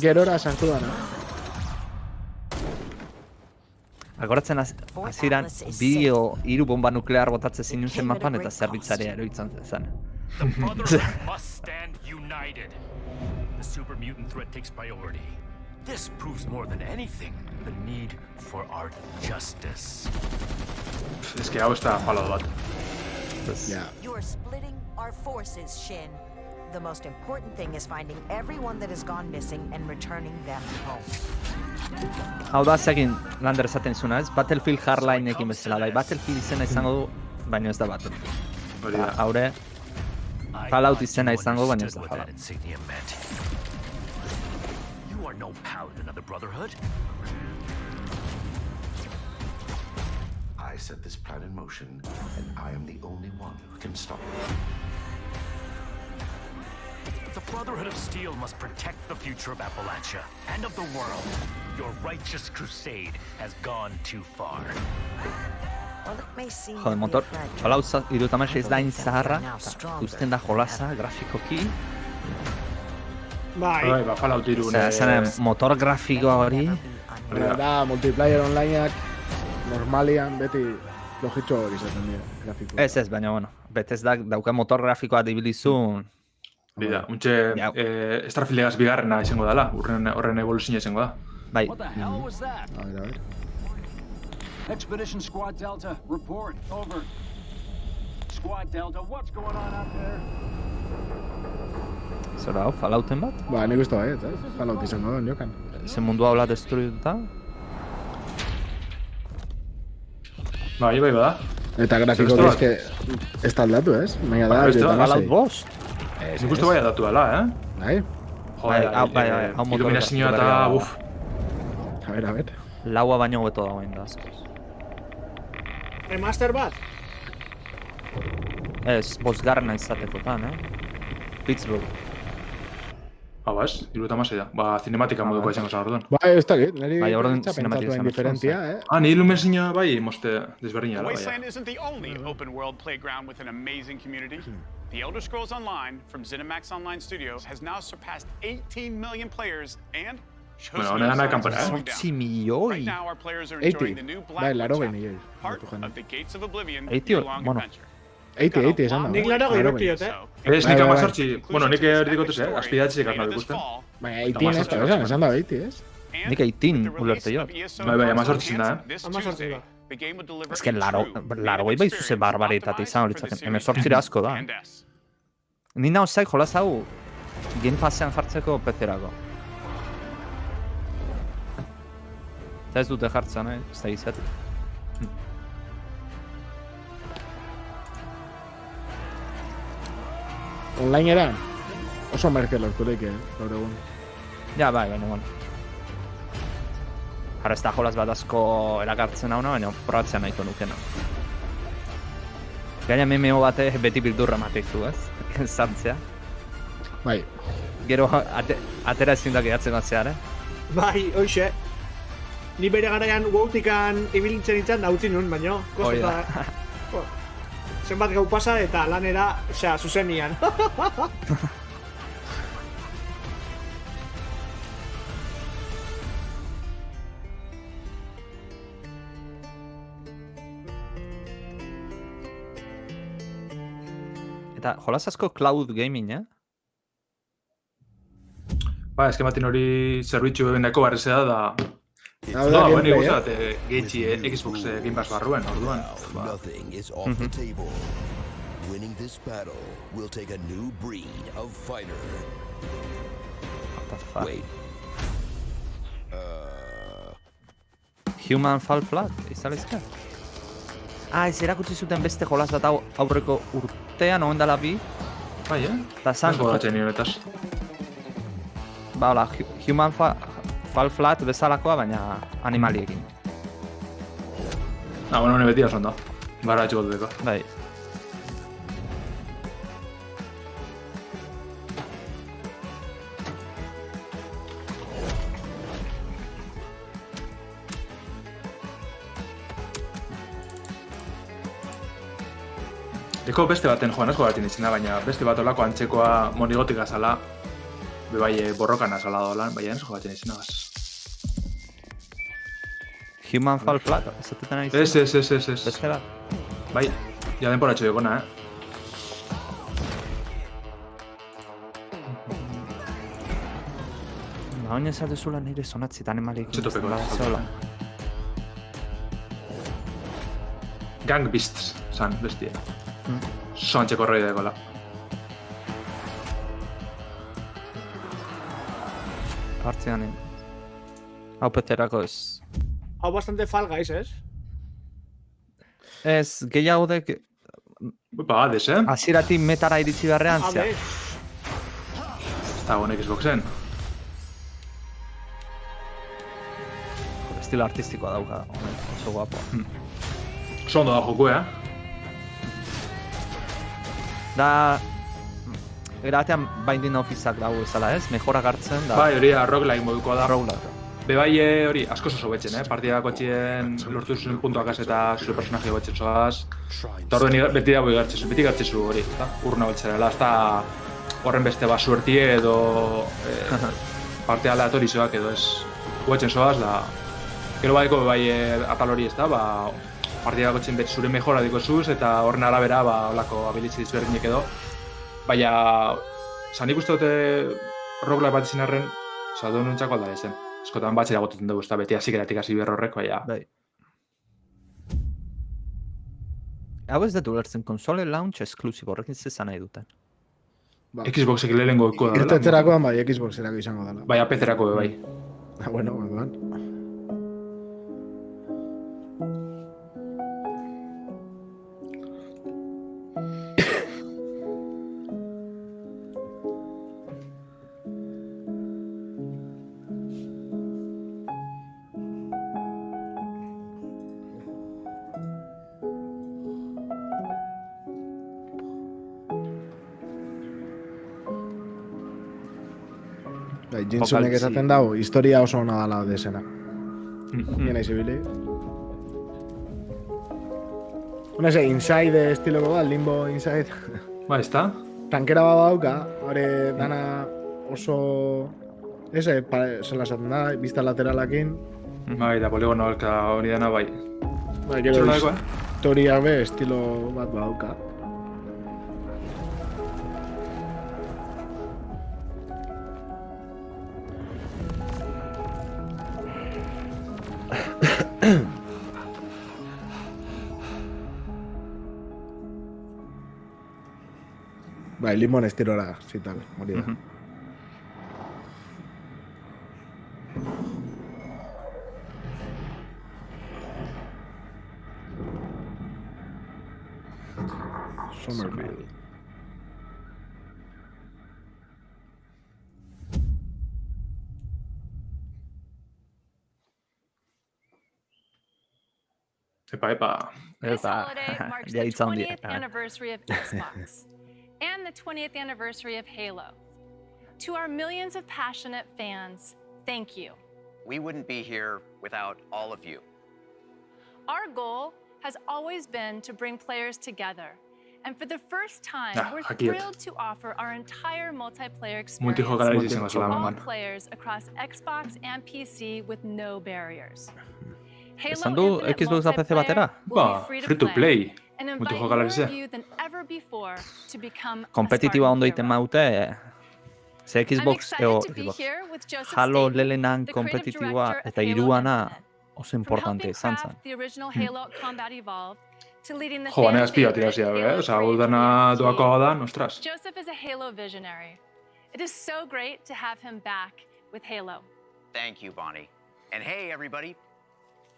gerora sartu dana. Agoratzen hasieran bi o hiru bomba nuklear botatzen zinun zen mapan eta zerbitzarea eroitzen zen. The Brotherhood must stand united. The super mutant threat takes priority. This proves more than anything the need for our justice. Es que hau ez da palo bat. You're splitting our forces, Shin. the most important thing is finding everyone that has gone missing and returning them home. Hau da, zekin Lander esaten izuna, ez? Battlefield Hardlineekin bezala, bai, Battlefield izena izango du, baina ez da Battlefield. Haure, Fallout izena izango, baina ez da Fallout. You are no paladin of the Brotherhood. I set this plan in motion, and I am the only one who can stop it. The Brotherhood of Steel must protect the future of Appalachia and of the world. Your righteous crusade has gone too far. Jode, motor, Fallout 76 da zaharra, usten da jolasa, grafikoki. Bai, Fallout 3. Zene, motor grafikoa hori. Da, multiplayer onlineak normalian beti logitxo hori zaten dira, grafikoa. Ez, baina, bueno, Bethesda dauka motor grafikoa dibilizun. Bida, untxe Starfieldegaz bigarrena izango dela, horren evoluzioa izango da. Bai. What the hell was that? A ver. Expedition Squad Delta, report, over. Squad Delta, what's going on out there? Zora hau, Fallouten bat? Ba, nik uste baiet, Fallout izango da, niokan. Zen mundua hola destruituta? Bai, bada. Eta grafiko dizke ez aldatu, ez? Baina da, Fallout bost. Nik uste bai aldatu dela, Bai? Joder, iluminazioa eta, buf. A ver. Laua baino hobeto dagoen da, askoz. Remaster bat? Ez, bosgarrena izatekotan, Pittsburgh. Ez, 76 da. Ba, cinematika moduko izango zen orduan. Bai, ez dakit, niri pentsatu indiferentia, ni iluminazioa bai, moste desberdina da, Wasteland isn't the only open-world playground with an amazing community. The Elder Scrolls Online from ZeniMax Online Studios has now surpassed 18 million players and bueno, hona gana kanpera, 8 milioi. Right now our players are enjoying the new Blackwood chapter, part of the Gates of Oblivion year-long adventure. 80 esan da. Nik laro gehiagotiot, Ez, nik amazortzi, bueno, nik hori dikotuz, aspidatzi ikasna dikusten. Baina 18 ez, esan da 80, ez? Nik 18 ulerte jo. Bai, amazortzi zen da, Amazortzi da. Ez que laro bai zuze barbaritate izan horitzaken. Hemezortzire asko da. Ni nauzak jolaz hau Game Passean jartzeko PC-erako. Eta ez dute jartzen, ez da izatik. Online eran oso merke lortu leike, gaur egun. Ja, bai, baina, bueno. Jara ez da jolaz bat asko erakartzen hauna, baina probatzea nahiko nukena. Gaina MMO bate beti bildurra mateizu, ez? Zartzea. Bai. Gero atera ezin da gehatzen atzeare. Bai, hoxe. Ni bere garaian WoW-tikan ibiltzen nintzen da utzi nun, baina kostata. Zenbat gau pasa eta lanera, osea, zuzenian. Eta jolaz asko cloud gaming, Ba, ezken batin hori zerbitzu ebendako barrezea da... Hau da gameplay, geitxi Xbox Game Pass barruen, orduan. Nothing is off the table. Winning this battle will take a new breed of fighter. What the fuck? Wait. Human Fall Flat, izan lezka? Ez erakutsi zuten beste jolaz bat aurreko urtean, oen dala bi. Bai, Eta zan... Jodatzen nionetaz. Ba, hola, Human Fall Flat bezalakoa, baina animaliekin. Bueno, hone beti oso ondo. Bara etxu batuteko. Bai. Eko beste baten joan asko batin izena, baina beste bat olako antzekoa monigotik azala, bebai borrokan azala dolan, baina enzo batin izena baz. Human Fall Flat, ezatetan ari Ez. Beste bat? Bai, ja denpora txo dugona, Baina ez aldezula nire sonatzit animaliekin. Txetopeko. Gang Beasts, zan, bestia. Soantxeko roi dagoela. Hartzean. Hau peterako ez. Hau bastante Fall Guys, ez? Ez, gehiago dek... Hades, Hasieratik metara iritsi beharrean, zea. Ez da honek Xboxen. Estilo artistikoa dauka, oso guapo. Oso ondo da joku, Da... Eratean Binding of Isaac dago ezala, ez? Mejorak hartzen da... Bai, hori roguelike moduko da. Roguelike. Bebai hori asko oso betxen, partidako txien lortu zuen puntuak eta zure personaje betxen zoaz. Eta orduen beti dago beti gartzezu hori, urna betxerela, ez da horren beste suertie edo parte aleatorizoak edo ez betxen zoaz, da... Gero badeko bebai atal hori ez da, partidako txien beti zure mejora diko zuz eta horren arabera olako abilitzi dizberdinek edo. Baina, nik uste dute roguelike bat izin arren, duen nuntzako aldare zen. Eskotan batxera gotetzen dugu, ez da beti hazikeratik hasi behar horrek, baina... Bai. Hau ez dut ulertzen, konsole launch exclusive horrekin zezan nahi duten. Xboxek lehenengo eko da. Irtetzerakoan bai, Xboxerako izango dela. Bai, PC-erako bai. Bueno, orduan. Jintzunek esaten dago, historia oso hona dala desena. Nien aizibili. Ese, Inside estiloko da, Limbo Inside. Ba, ez da? Tankera bat dauka, hori dana oso... Ese, zela esaten da, bizta lateralakin. Bai, da poligono alka hori dana bai. Bai, gero historia be, estilo bat dauka. Bai, limon estirora, zital, hori da. Somerville. This holiday marks the 20th anniversary of Xbox and the 20th anniversary of Halo. To our millions of passionate fans, thank you. We wouldn't be here without all of you. Our goal has always been to bring players together. And for the first time, we're thrilled to offer our entire multiplayer experience to all players across Xbox and PC with no barriers. Esan du Xbox da PC batera? Ba, free to play. Multijogalarese. Kompetitiba ondo iten maute, ze Xbox Halo lelenan kompetitiboa eta iruana oso importante izan zen. Jo, baina espia tirazia, oza, hau dana doakoa da, nostras. Joseph is a Halo visionary. It is so great to have him back with Halo. Thank you, Bonnie. And hey, everybody.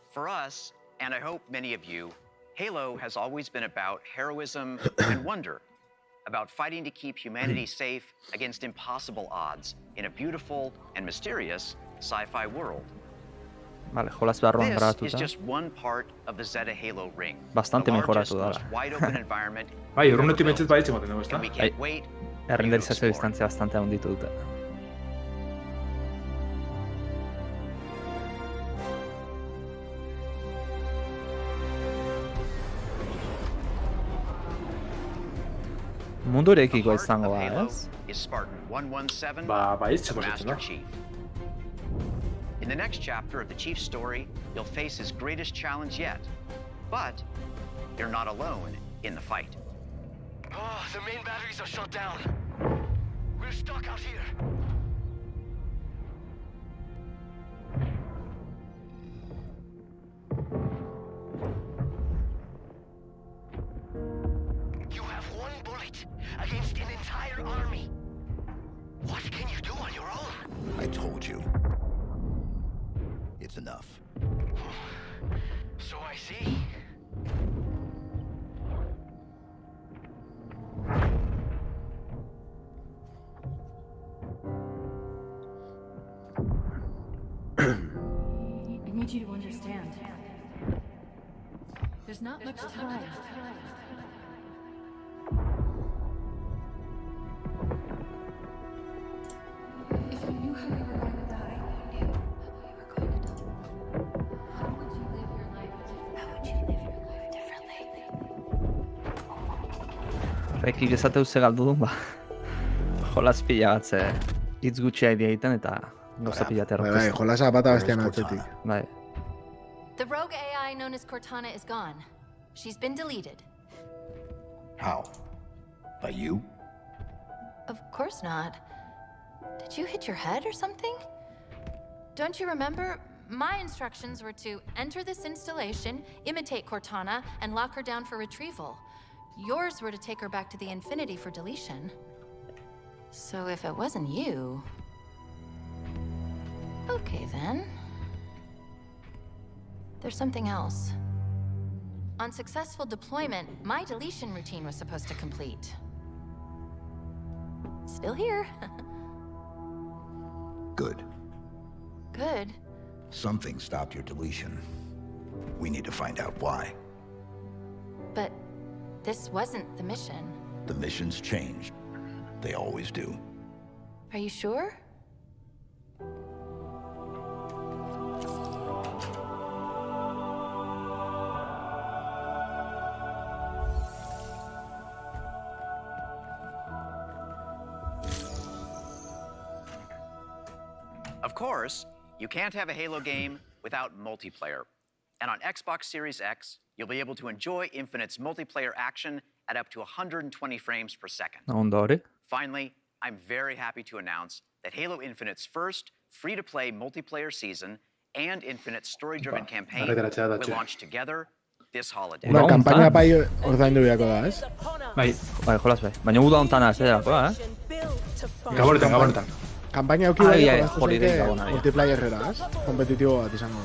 For us, and I hope many of you, Halo has always been about heroism and wonder, about fighting to keep humanity safe against impossible odds in a beautiful and mysterious sci-fi world. Vale, jolas barruan grabatuta. This is just one part of the Zeta Halo ring. Bastante mejoratu da. Bai, urrunetik betxet baitzen baten dugu, ez da? Errenderizazio distantzia bastante handitu dute. Mundu erekiko izango da, ez? Ba, izango zaten da. In the next chapter of the Chief's story, you'll face his greatest challenge yet. But you're not alone in the fight. Oh, the main batteries are shut down. We're stuck out here. You have one bullet against an entire army. What can you do on your own? I told you. it's enough. So I see. I need you to understand. There's not much time. If you knew how you were going to die, how would you live your life differently? Rekik esateu ze galdu duen, jolas pila bat ze hitz gutxia egiten eta gauza pila terrorizta. Bai, jolasa bata bestian atzetik. Bai. The rogue AI known as Cortana is gone. She's been deleted. How? By you? Of course not. Did you hit your head or something? Don't you remember? My instructions were to enter this installation, imitate Cortana, and lock her down for retrieval. Yours were to take her back to the Infinity for deletion. So if it wasn't you... Okay then. There's something else. On successful deployment, my deletion routine was supposed to complete. Still here. Good. Good. Something stopped your deletion. We need to find out why. But this wasn't the mission. The missions changed. They always do. Are you sure? Of course, you can't have a Halo game without multiplayer. And on Xbox Series X, you'll be able to enjoy Infinite's multiplayer action at up to 120 frames per second. Finally, I'm very happy to announce that Halo Infinite's first free-to-play multiplayer season and Infinite's story-driven campaign will launch together this holiday. Una kampaina bai ordaindu beharko da, ez? Bai, jolas bai. Baina uda hontan azerakoa, Gabonetan. Kampaina euki bai, multiplayerrera, ez? Kompetitibo bat izango.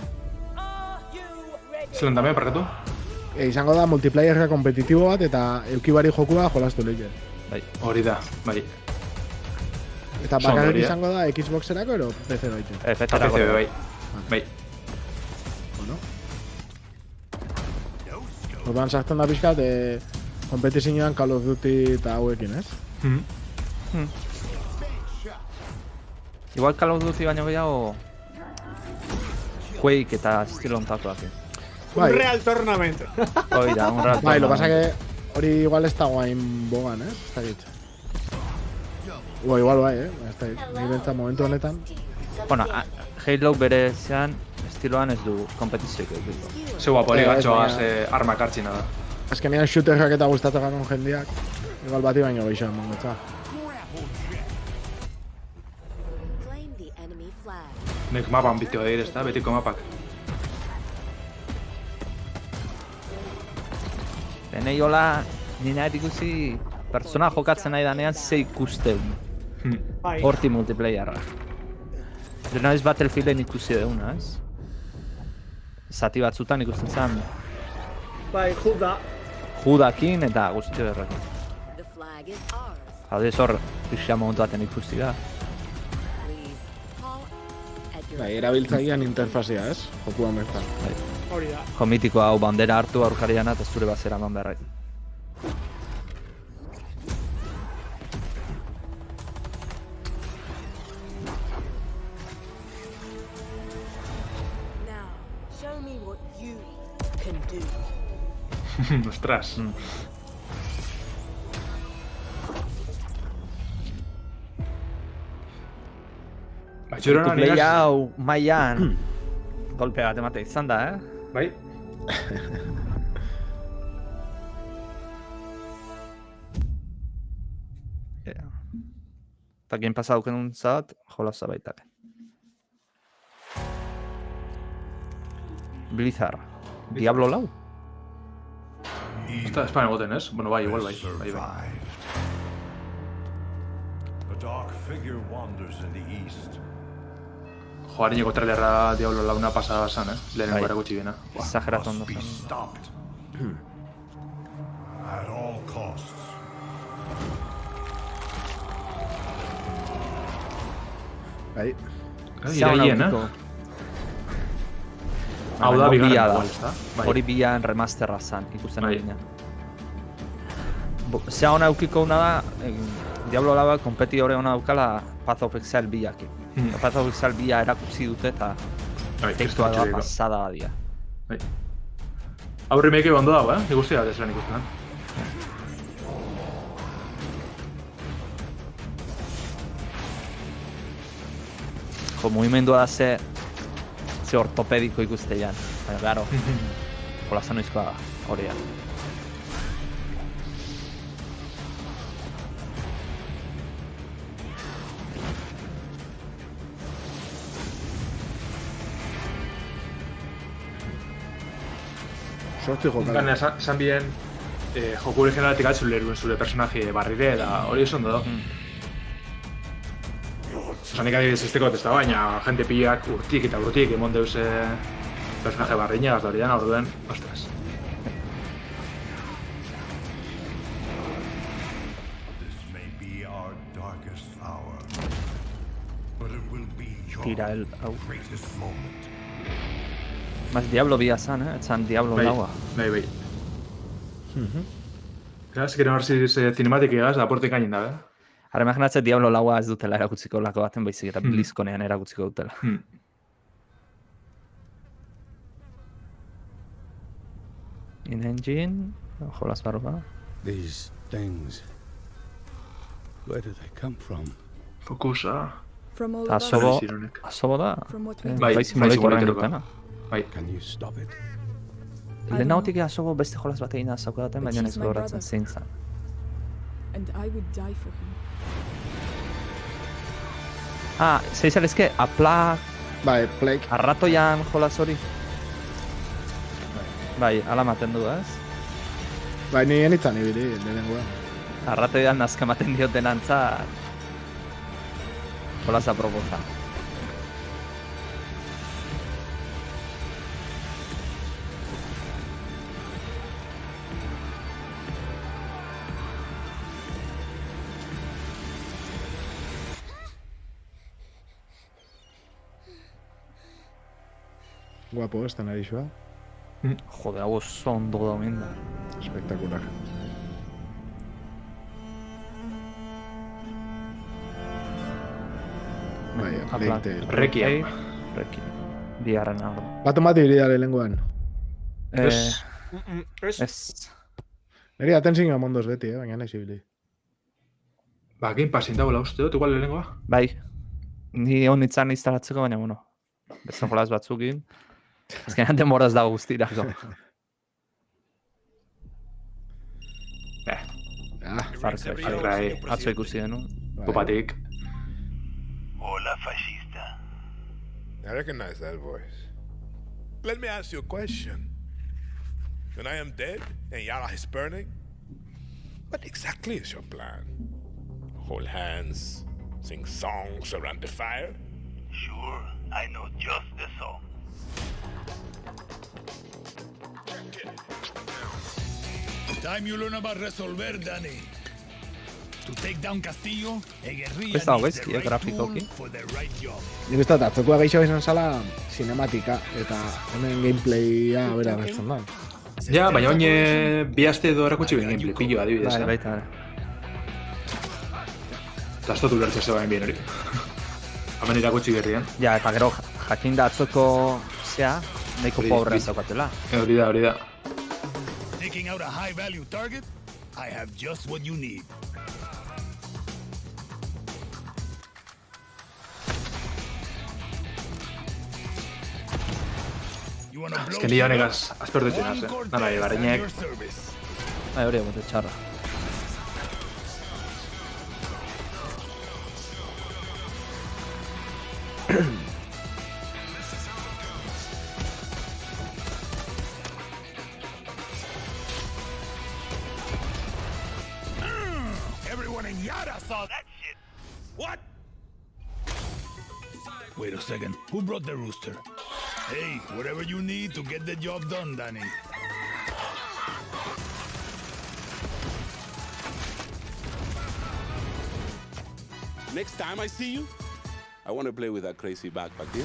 Zelan dame, parkatu? Izango da multiplayerra kompetitibo bat eta euki bari jokua jolastu lehike. Bai. Hori da, bai. Eta bakarrik izango da Xboxerako ero PC baitu? PC bai. Bai. Bueno. Orduan sartzen da pixkat, kompetizioan Call of Duty eta hauekin, ez? Igual Call of Duty baino gehiago Quake eta estilo ontakoak. Un real tournament. Hoi da, un real tournament. Bai, lo pasa que hori igual ez dago hain bogan, ez? Ez dakit. Igual bai, ez dakit. Ni bentsa momentu honetan. Bueno, Halo bere zean estiloan ez du kompetizioik egiteko. Ze guapo hori gatxoaz armak hartzina da. Azkenean shooterrak eta gustatzakakon jendiak, igual bati baino gehiago mongetza. Nek mapan bitio da ez da, betiko mapak. Benei hola, nina ikusi pertsona jokatzen nahi danean ze ikusten. Horti multiplayerra. Dena ez Battlefielden ikusi deuna, ez? Zati batzutan ikusten zen. Bai, Judakin eta guzti berrekin. Adez hor, pixia momentu baten ikusi da. Bai, erabiltzailean interfazia, ez? Jokuan bertan. Hori da. Komitiko hau bandera hartu aurkariana eta zure bazera eman beharrak. Now, show me what you can do. Ostras. Multiplayer hau maian golpe bat emate izan da, Bai. Eta Game Pass hauken untzat, jolaza baitake. Blizzard. Diablo lau? Espain egoten, ez? Bueno, bai, igual bai. A dark figure wanders in the east. Harineko trailerra Diablo launa pasada zan, lehenengo erakutsi biena. Exageratu ondo zen. At all costs. Bai. Iraien, Hau da, bigarren igual, ez da? Hori bian remasterra zan, ikusten hori ginen. Zea hona eukiko una da, Diablo laba kompetidore hona daukala Path of Exile biakin. Path of Exile bia erakutsi dute eta tekstua da pasada badia. Hau remake ondo dago, ikusti da, deslan ikusten. Jo, mugimendua da ze ortopediko ikustean. Baina, claro, hola zanoizkoa da, hori da. Sortzi jokala. Esan bien, joku originalatik zure personaje barrire, eta hori oso ondo da. Osanik adibidez iztekot ez da, baina jente pilak urtik eta urtik emon deuz personaje barriña, gazda hori dena, orduen, ostras. Tira el hau. Mas Diablo bia zan, etzan Diablo laua. Bai. Gara, zikiren hor cinematik egaz, aportik gainin da, Ara imaginatzen Diablo laua ez dutela erakutziko lako baten baizik eta BlizzConean erakutziko dutela. In-engine, jolas barba. These things, where do they come from? Fokusa. Eta asobo da. Bai simulatorren dutena. Can you stop it? Lehenautik asobo beste jolas bat egin azauko daten, baina ez gogoratzen zein zan. And I would die for him. Zeizalezke, apla... Bai, Plague. Arratoian jolas hori. Bai, ala maten du, ez? Bai, ni enitzan ibili, lehenengoa. Arratoian nazka maten dioten antza... Jolas aproposa. Guapo, ez da nari xoa. Jode, hau oso ondo da omen da. Espectacular. Bai, Plague. Requiem. Biarren hau. Bat omati iridare lenguan. Ez. Neri atentzin amondoz beti, baina nahi zibili. Ba, Game Passin dagoela uste dut, igual lehenengoa? Bai. Ni honitzan instalatzeko, baina, bueno, beste jolaz batzukin. Ezkenean demoraz dago guztirako. Far Cry. Atzo ikusi denu. Pupatik. Hola, fascista. I recognize that voice. Let me ask you a question. When I am dead and Yara is burning, what exactly is your plan? Hold hands, sing songs around the fire? Sure, I know just the song. Time you learn about resolver, Danny. To take down Castillo, Eguerria needs the right tool for the right job. Nik uste da, atzokoa gehiago izan zala cinematika, eta hemen gameplaya bera gertzen da. Ja, baina oin bi aste edo erakutsi ben gameplay, pillo adibidez. Bai, baita. Eta ez dut ulertzen zegoen bien hori. Hemen irakutsi berrian. Ja, eta gero jakin da atzoko zea, nahiko pobrea zaukatela. Hori da. Taking out a high-value target, I have just what you need. Ez que nire honegaz aspertu txinaz, Nara, ibarreinek. Hori egote txarra. Everyone in Yara saw that shit. What? Wait a second. Who brought the rooster? Hey, whatever you need to get the job done, Danny. Next time I see you, I want to play with that crazy backpack here.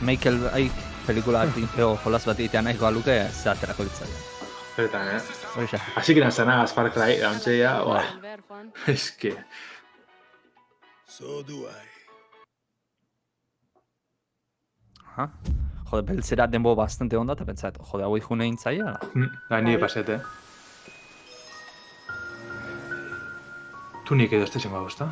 Michael Bay pelikula jolas bat egitea nahikoa luke ez aterako litzaien. Beretan, Así que nazanagaz Far Cry, da ontsa ya, es que... So do I. Aha. Jode, beltzera denbo bastante onda, eta pentsat, jode, hau ikun egin zaila? Da, nire pasete. Tu nik edo este zengo gusta?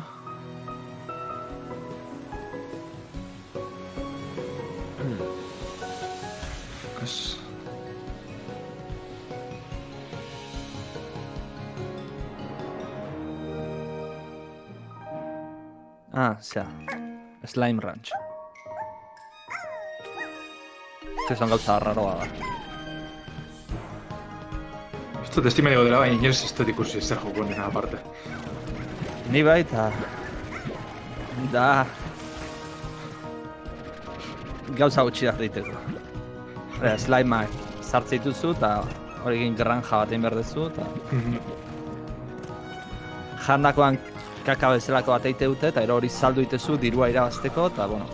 Zera, Slime Ranch. Esan gauza raroa da. Esto testimonio dela, baina inoz ez dut ikusi zer joko nena aparte. Ni bai, eta... Da... Gauza gutxiak daiteko. Slimeak sartze dituzu, eta hori egin granja bat egin behar dezu, eta... Jandakoan kaka bezalako bat eite dute, eta hori saldu itezu dirua irabazteko, eta, bueno...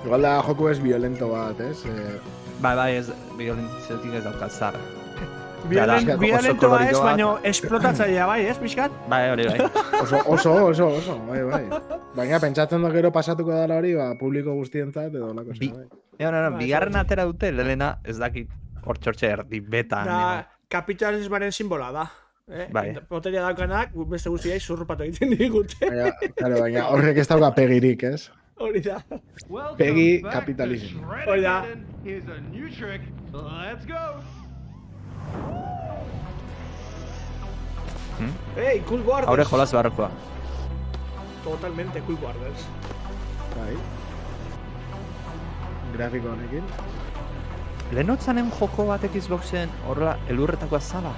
Igual da joku ez violento bat, ez? Bai, ez violentzetik ez daukat zara. Violento bat ez, baina esplotatzailea bai, ez, pixkat? Bai, hori bai. Oso, bai. Baina pentsatzen da gero pasatuko dela hori, publiko guztientzat edo lako zen, bai. No, bigarren atera dute, lehena ez dakit hor txortxe erdi beta. Kapitalismaren simbola da. Bai. Boteria daukanak, beste guztiai zurrupatu egiten digute. Baina horrek ez dauka pegirik, ez? Hori da. Pegi kapitalismo. Hori da. Hey, Cool Guardians. Haure jolaz beharrekoa. Totalmente Cool Guardians. Bai. Grafiko honekin. Lehenotzanen joko bat Xboxen horrela elurretakoa zala?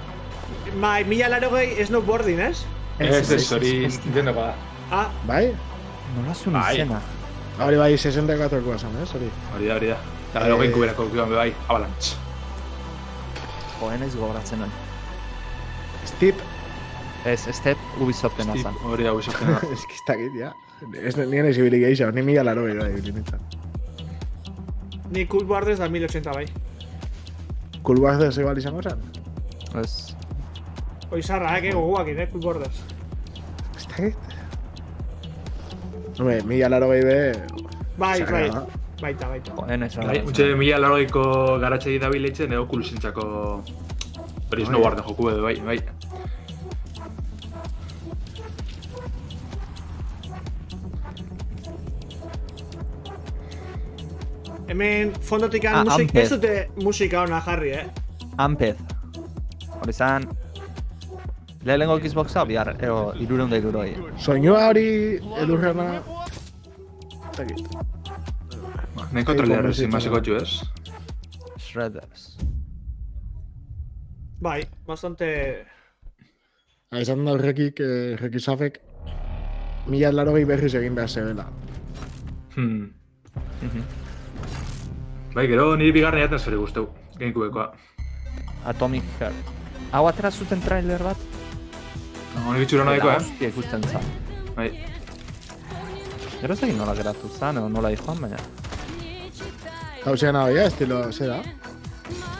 Bai, 1080 snowboarding, ez? Ez, hori Nintendo da. Bai? Nola zuen izena? Hori bai, 64koa zen, ez? Hori da. Eta gero gein kuberako duan bai, Avalanche. Joen ez gogoratzen nuen. Step? Ez, Step Ubisoften azan. Hori da Ubisoften. Ez kistakit, ja. Ez nien ezibilik egisa, ni 1080 bai, bilinetan. Ni Cool Guardians da 1080 bai. Cool Guardians igual izango zen? Ez. Oizarra, que goguak, Cool Guardians. Kistakit? Hombre, 1080 be... Bai. Baita. Joen ez. Utxe 1080ko garatxe dabiletzen edo kulusintzako... Hori snowboarden joku edo, bai. Hemen fondotikan ez dute musika hona jarri, Ampez. Hori zan... Lehenengo Xboxa bihar, ero 360. Soinua hori edurrena... Zagit. Neko trailer zimasiko txu, ez? Shredders. Bai, bastante... Izan da horrekik, rekizafek... 1080 berriz egin behar zebela. Bai, gero niri bigarren jaten zure guzteu, Gamecubekoa. Atomic Heart. Hau atera zuten trailer bat? Honi bitxura nahiko, Hostia, ikusten za. Bai. Gero ez egin nola geratu zan, edo nola joan, baina. Hau zean hau ya, estilo, ze da?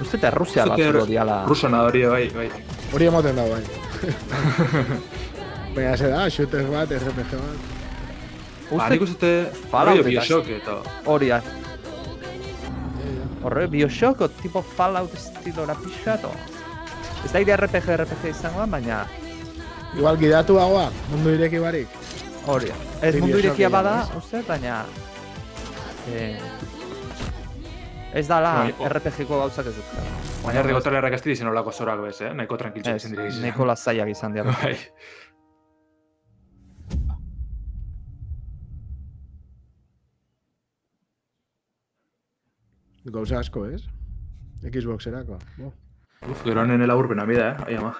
Uste eta Rusia batzulo diala... Rusana hori, bai. Hori emoten da, bai. Baina ze da, shooter bat, RPG bat. Nik uste hori Bioshock eta... Hori, Horre, Bioshock, tipo Fallout estilora pixato. Ez da RPG izangoan, baina... Igual gidatu hagoa, mundu ireki barik. Hori, ez mundu irekia bada, uste, baina... Ez dala RPG-ko gauzak ez dut. Baina errigotalerrak ez dizen olako zorak bez, nahiko tranquiltxak izan dira izan. Nahiko lazaiak izan dira. Bai. Gauza asko, ez? Xboxerako. Gero honen elaburpena bida, Ai ama.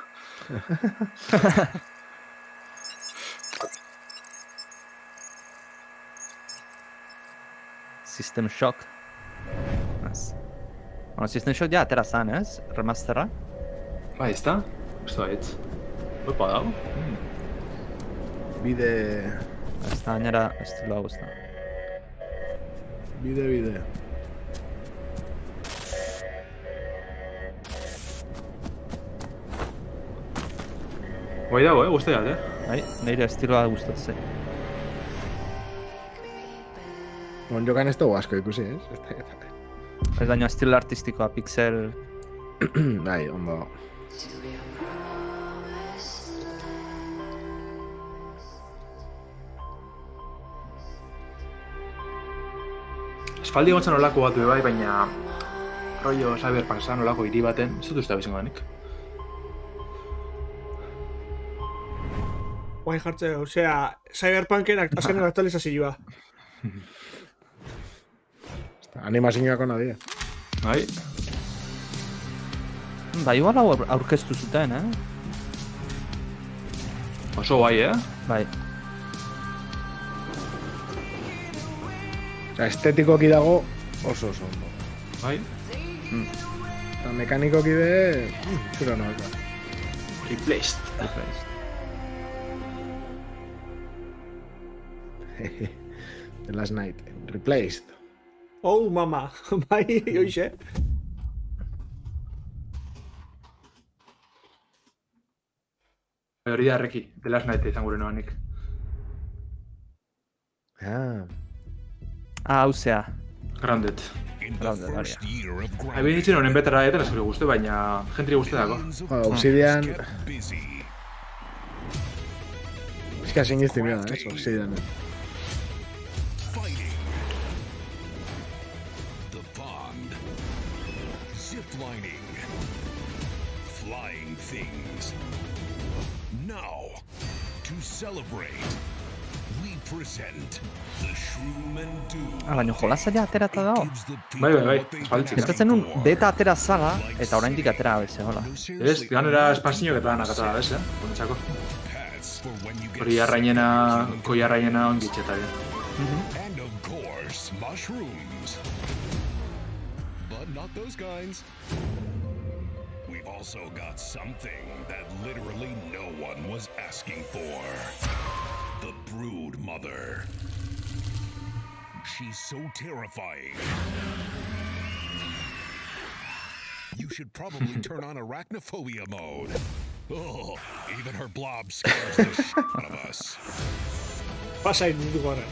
System Shock. Bueno, System Shock ja atera zan, ez? Remasterra. Bai, ez da? Ez da, ez. Opa dago. Bide... Ez da, gainera, estilo hau ez da. Bide. Bai dago, guztiak, Bai, nire estiloa gustatzen. Bon, jokan ez dugu asko ikusi, ez? Ez daño estilo artistikoa, pixel... Bai, ondo. Espaldi gontzen olako bat bai, baina... Rollo Cyberpunk zan olako hiri baten, ez dut uste abizen ganik. Guain jartze, osea, Cyberpunken azkenen aktualizazioa. Animazioak ona dira. Bai. Ba, igual hau aurkeztu zuten, Oso bai, Bai. Estetikoki dago oso ondo. Bai. Eta mekanikoki be... Zura noak. Replaced. The Last Night. Replaced. Oh, mama. Bai, hoxe. Hori da erreki, The Last Night izan gure noanik. Hauzea. Grounded. Hori. Habe ditzen honen betara eta eskero guzti, baina jentri guzti dago. Obsidian... Eska singizti mira, Obsidian. Ziplining. Flying things. Now, to celebrate, we present the Shroom and Doom. Baina jolasa ja aterata dago. Bai, espaltzik. Estatzen nun beta atera zala, eta oraindik atera abeze, hola. Ez, ganera espazio eta danak atara abeze, konetxako. Hori koi arrainena ongitxeta And of course, mushrooms. But not those kinds. We've also got something that literally no one was asking for. The Brood Mother. She's so terrifying. You should probably turn on arachnophobia mode. Oh, even her blob scares the shit out of us. Pasa indugu horre.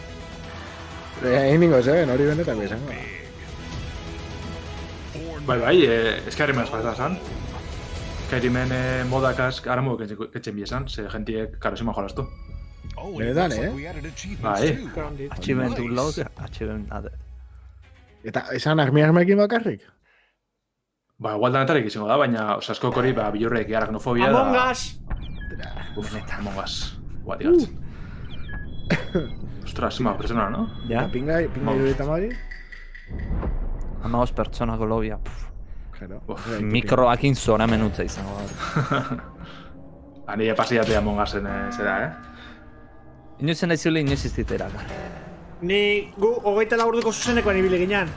Egingo zen, hori benetan izango. Bai, eskarri mehaz pasa zan. Skyrimen modakaz aramu ketxen biezan, ze gentiek karosima jolaztu. Benetan, Bai. Achievement unlock, achievement added. Eta esan armekin bakarrik? Ba, igual danetarik izango da, baina osaskok hori bilurrek arachnofobia da... Among Us! Among Us. Guati gatzen. Ostras, pertsona, no? Ja. Pinga irudita mari? 15 pertsonako lobia. Mikroakin zora menutza izango da. Nire pasiatea Among Usen zera, Inoizen nahi ziuli inoiz iztitera. Ni gu 24 orduko zuzenekoan ibili ginen.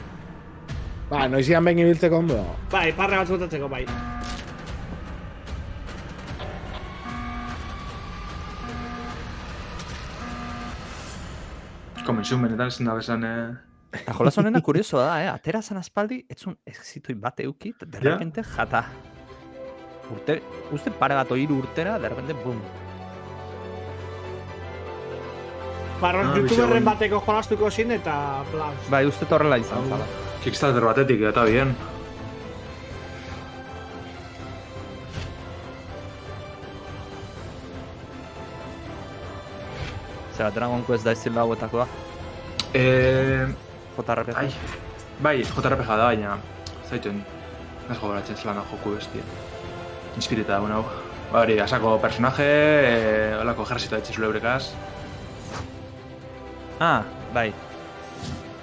Ba, noizian behin ibiltzeko ondo. Bai, parre bat botatzeko, bai. Komentzun benetan ezin da bezan... Eta jolaz honena kuriosoa da, atera zan aspaldi, etzun exitoi bat eukit, de repente jata. Uste pare bat oiru urtera, de repente, bum. Barron, youtuberren bateko jolastuko zin eta... Bai, uste torrela izan zala. Kickstarter batetik eta bien. Zera, Dragon Quest da izin lauetakoa. JRPG. Bai, JRPG da, baina... Zaituen... Ez gogoratzen zelana joku bestia. Inspirita dagoen hau. Hori, asako personaje, holako ejerzito etxe zule eurekaz. Bai.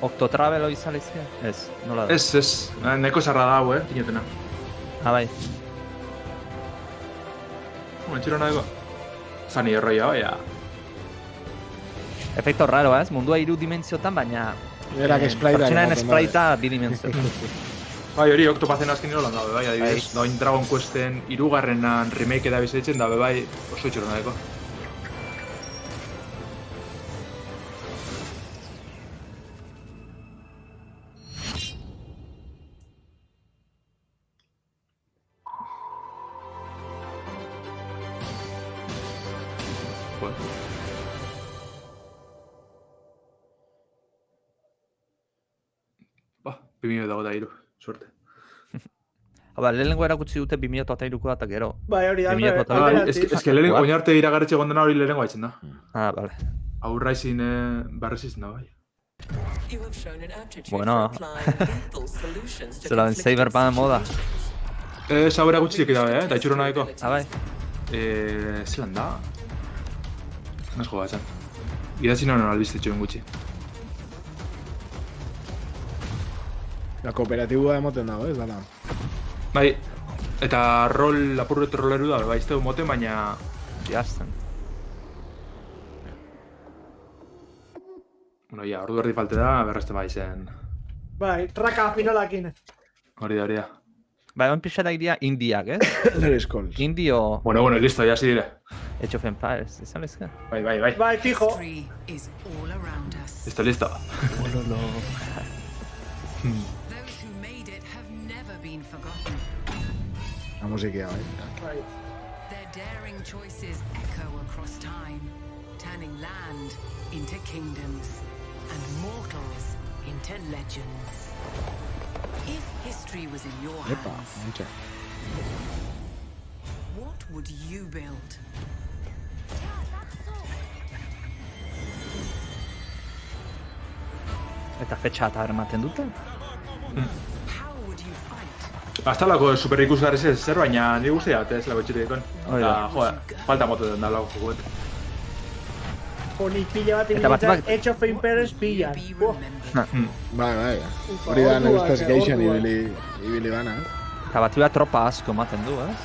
Octotravelo izalizke? Ez, nola da? Ez. Neko esarra da hau, tinetena. Bai. Txiro nahiko. Zani erroia, baina. Efekto raro, ez? Mundua 3 dimentsiotan, baina... Pertsonaen espraita 2 dimentsiotan. Bai, hori Octopathen azken nire dabe, bai, adibidez. Doin Dragon Questen 3. remake da bizitzen dabe, bai, oso txiro nahiko. Bimio dago da iru, suerte. Lehenengo erakutsi dute 2008ko eta gero. Bai, hori da. Ez que lehenengo, oin arte iragarretxe gondena hori lehenengo haitzen da. Bale. Aurra izin barrez izin da, bai. Bueno. Zela ben Cyberpunk moda. Hau erakutsi da, da itxuro nahiko. Bai. Zelan da? Nazko bat, idatzi noren albiztetxoen gutxi. La kooperatiboa emoten dago, ez dala? Bai, eta lapurret rolleru da, bai, iztegu moten, baina... Jazten. Bueno, ja, ordu erdi falte da, berrezten bai zen. Bai, traka finalakin. Hori da. Bai, oin pixera iria indiak, ez? Lere Scrolls. Indio... Bueno, listo, ya si dire. Age of Empires, izan lezke? Bai. Bai, fijo. Listo. La musiquea, bai. Their daring choices echo across time, turning land into kingdoms and mortals into legends. If history was in your hands, what would you build? Eta fetxa eta ematen dute? Aztalako super ikusgarri zer, baina nire guztia bat ez lago etxetikon. Eta, joa, falta mote den da lago jokuet. Honi pila bat inibitzen, Age of Empires pila. Bai. Hori da investigation ibili gana. Eta bati bat tropa asko ematen du, ez?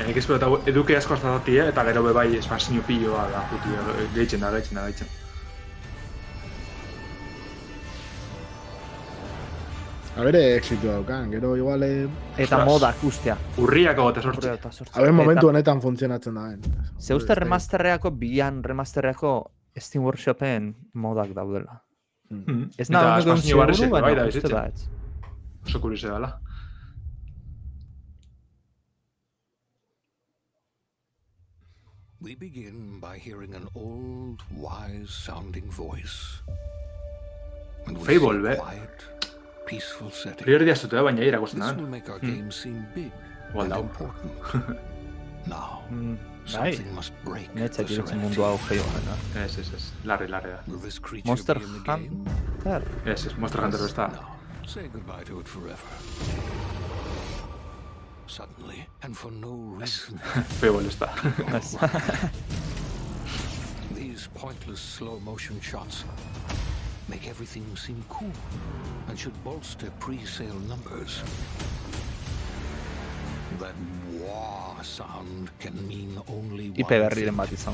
Nik espero eta eduke asko aztazatie, eta gero bebai espansinio piloa da, gehitzen da. Habere exitu daukan, gero igual... Eta modak ustea. Urriako gote sortzi. Haben momentu honetan funtzionatzen da. Ze uste remasterreako, bian remasterreako Steam Workshopen modak daudela. Ez nahi honeko seguru, baina uste da ez. Oso kuriose dela. We begin by hearing an old, wise-sounding voice. Fable, quiet, peaceful setting. Prior dia zute, baina irakosten da. This will make our game seem big and important. Now, something must break the serenity. Mundu hau gehiago gana. Ez. Larri da. Monster Hunter? Ez, Monster Hunter besta. Say goodbye to it forever. Suddenly, and for no reason. Fable está. These pointless slow-motion shots make everything seem cool and should bolster pre-sale numbers. That wah sound can mean only one thing.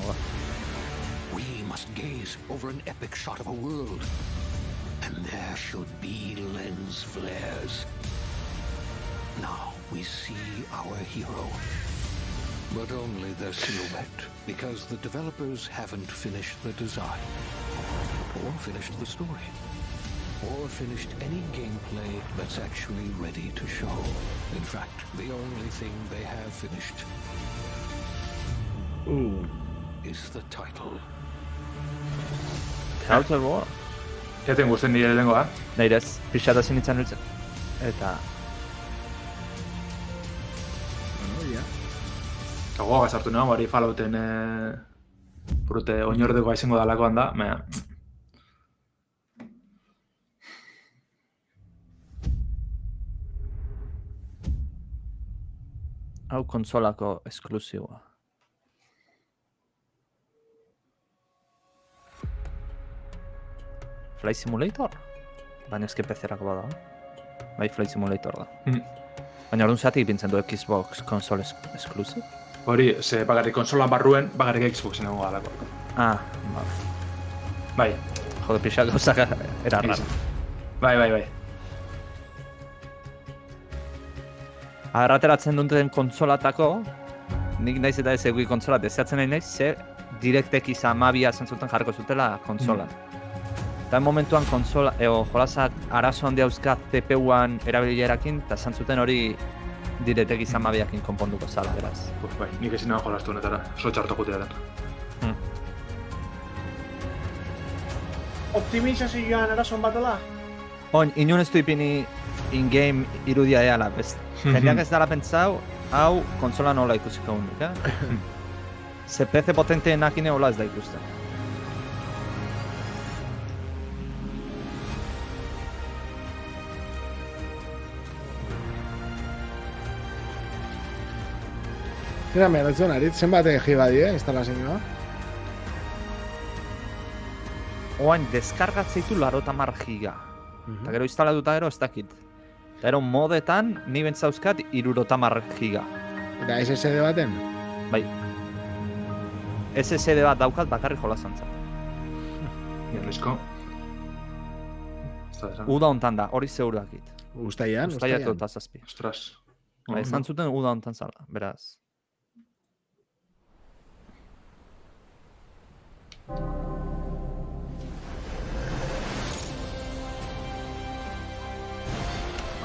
We must gaze over an epic shot of a world, and there should be lens flares. Now we see our hero, but only their silhouette, because the developers haven't finished the design, or finished the story, or finished any gameplay that's actually ready to show. In fact, the only thing they have finished is the title. Outer War. Ya tengo gusten nire lehengoa. Neirez, pixata zinitzen hiltzen. Eta... Goga sartu nago, bari Fallouten burute oinordeko izango dalakoan da, baina... Hau konsolako esklusiboa. Flight Simulator? Baina eske PC-erako bada. Bai, Flight Simulator da. Baina orduan zeatik ipintzen du Xbox console exclusive? Hori, ze bagarrik konsolan barruen, bagarrik Xboxen egon galako. Ah, bai. Jode, pixak gauzak erarra. Bai. Ateratzen duten konsolatako, nik naiz eta ez egui konsola deseatzen nahi naiz, ze DirectX 12 zentzuten jarriko zutela konsolan. Eta momentuan konsola, jolasak arazo handi hauzka CPU-an erabilerakin, eta zentzuten hori DirectX 12akin konponduko zala, beraz. Bai, nik ezin nago jolastu honetara, oso txarto jutea den. Optimizazioan arazoan batela? Inun ez du ipini in-game irudia eala, best. Jendeak ez dara pentsau, hau konsola nola ikusiko unik, Ze PC potenteenak ine hola ez da ikusten. Zira merotzen arit, zenbat egi badie instalazioa? Oain, deskargatzeitu 80 giga. Eta gero instalatuta gero ez dakit. Eta gero modetan, ni bentzauzkat 70 giga. Eta SSD baten? Bai. SSD bat daukat bakarrik jolazantzat. Irrisko. Uda hontan da, hori zeurakit. Ustaian? Ustaiatu eta zazpi. Ostras. Bai, esan zuten uda hontan zala, beraz.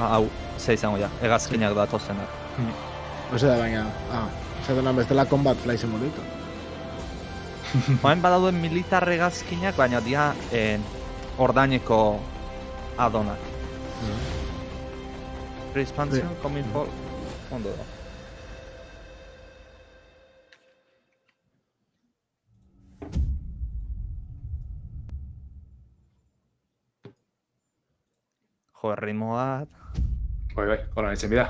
Hau, ze izango ja, hegazkinak datozenak. Ose da baina, zaten bestela Combat Flight Simulator. Baina badauden militar hegazkinak, baina dia ordaineko adonak. Pre-expansion, coming for, ondo da. Jo, ritmo bat. Bai, hola nintzen bida.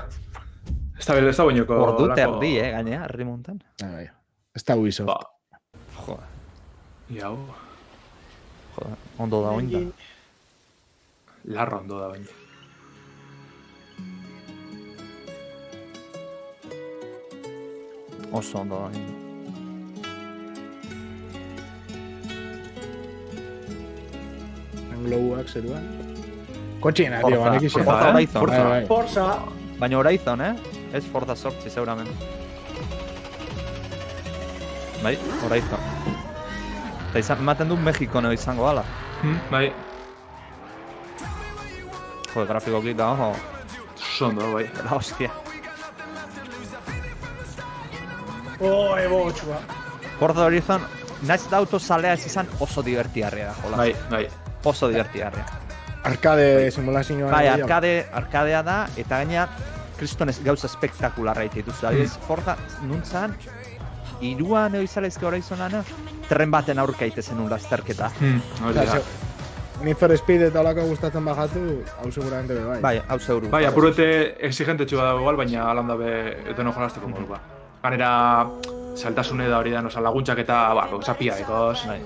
Ez da bainoko... Ordu terdi, gainea, ritmo hontan. Bai, ez da Ubisoft. Jo. Iau. Jo, ondo da oin da. Larro ondo da baina. Oso ondo da oin. Glowak zeruan. Kotxina, tío, banek izan. Forza. Baina Horizon, Ez Forza sortzi, segurament. Bai, Horizon. Eta ematen du Mexiko neo izango ala. Bai. Jode, grafikoki da, ojo. Sondo, bai. La hostia. Ebo, txua. Forza Horizon, naiz da autozalea ez izan oso divertiarria da, jola. Bai. Oso divertiarria. Arkade simulazioa. Bai, arkadea da, eta gaina kriston gauza espektakularra dituzu. Adibidez, Forza nuntzan, iruan eo izalaizke Horizonana, tren baten aurka itezen un lasterketa. Need for Speed eta olako gustatzen bajatu, hau seguramente be bai. Bai, hau seguru. Bai, apurete exigente txua dago igual, baina alanda be eteno jolazteko moduko. Ganera, saltasune da hori da, laguntzak eta, zapia ekoz. Bai.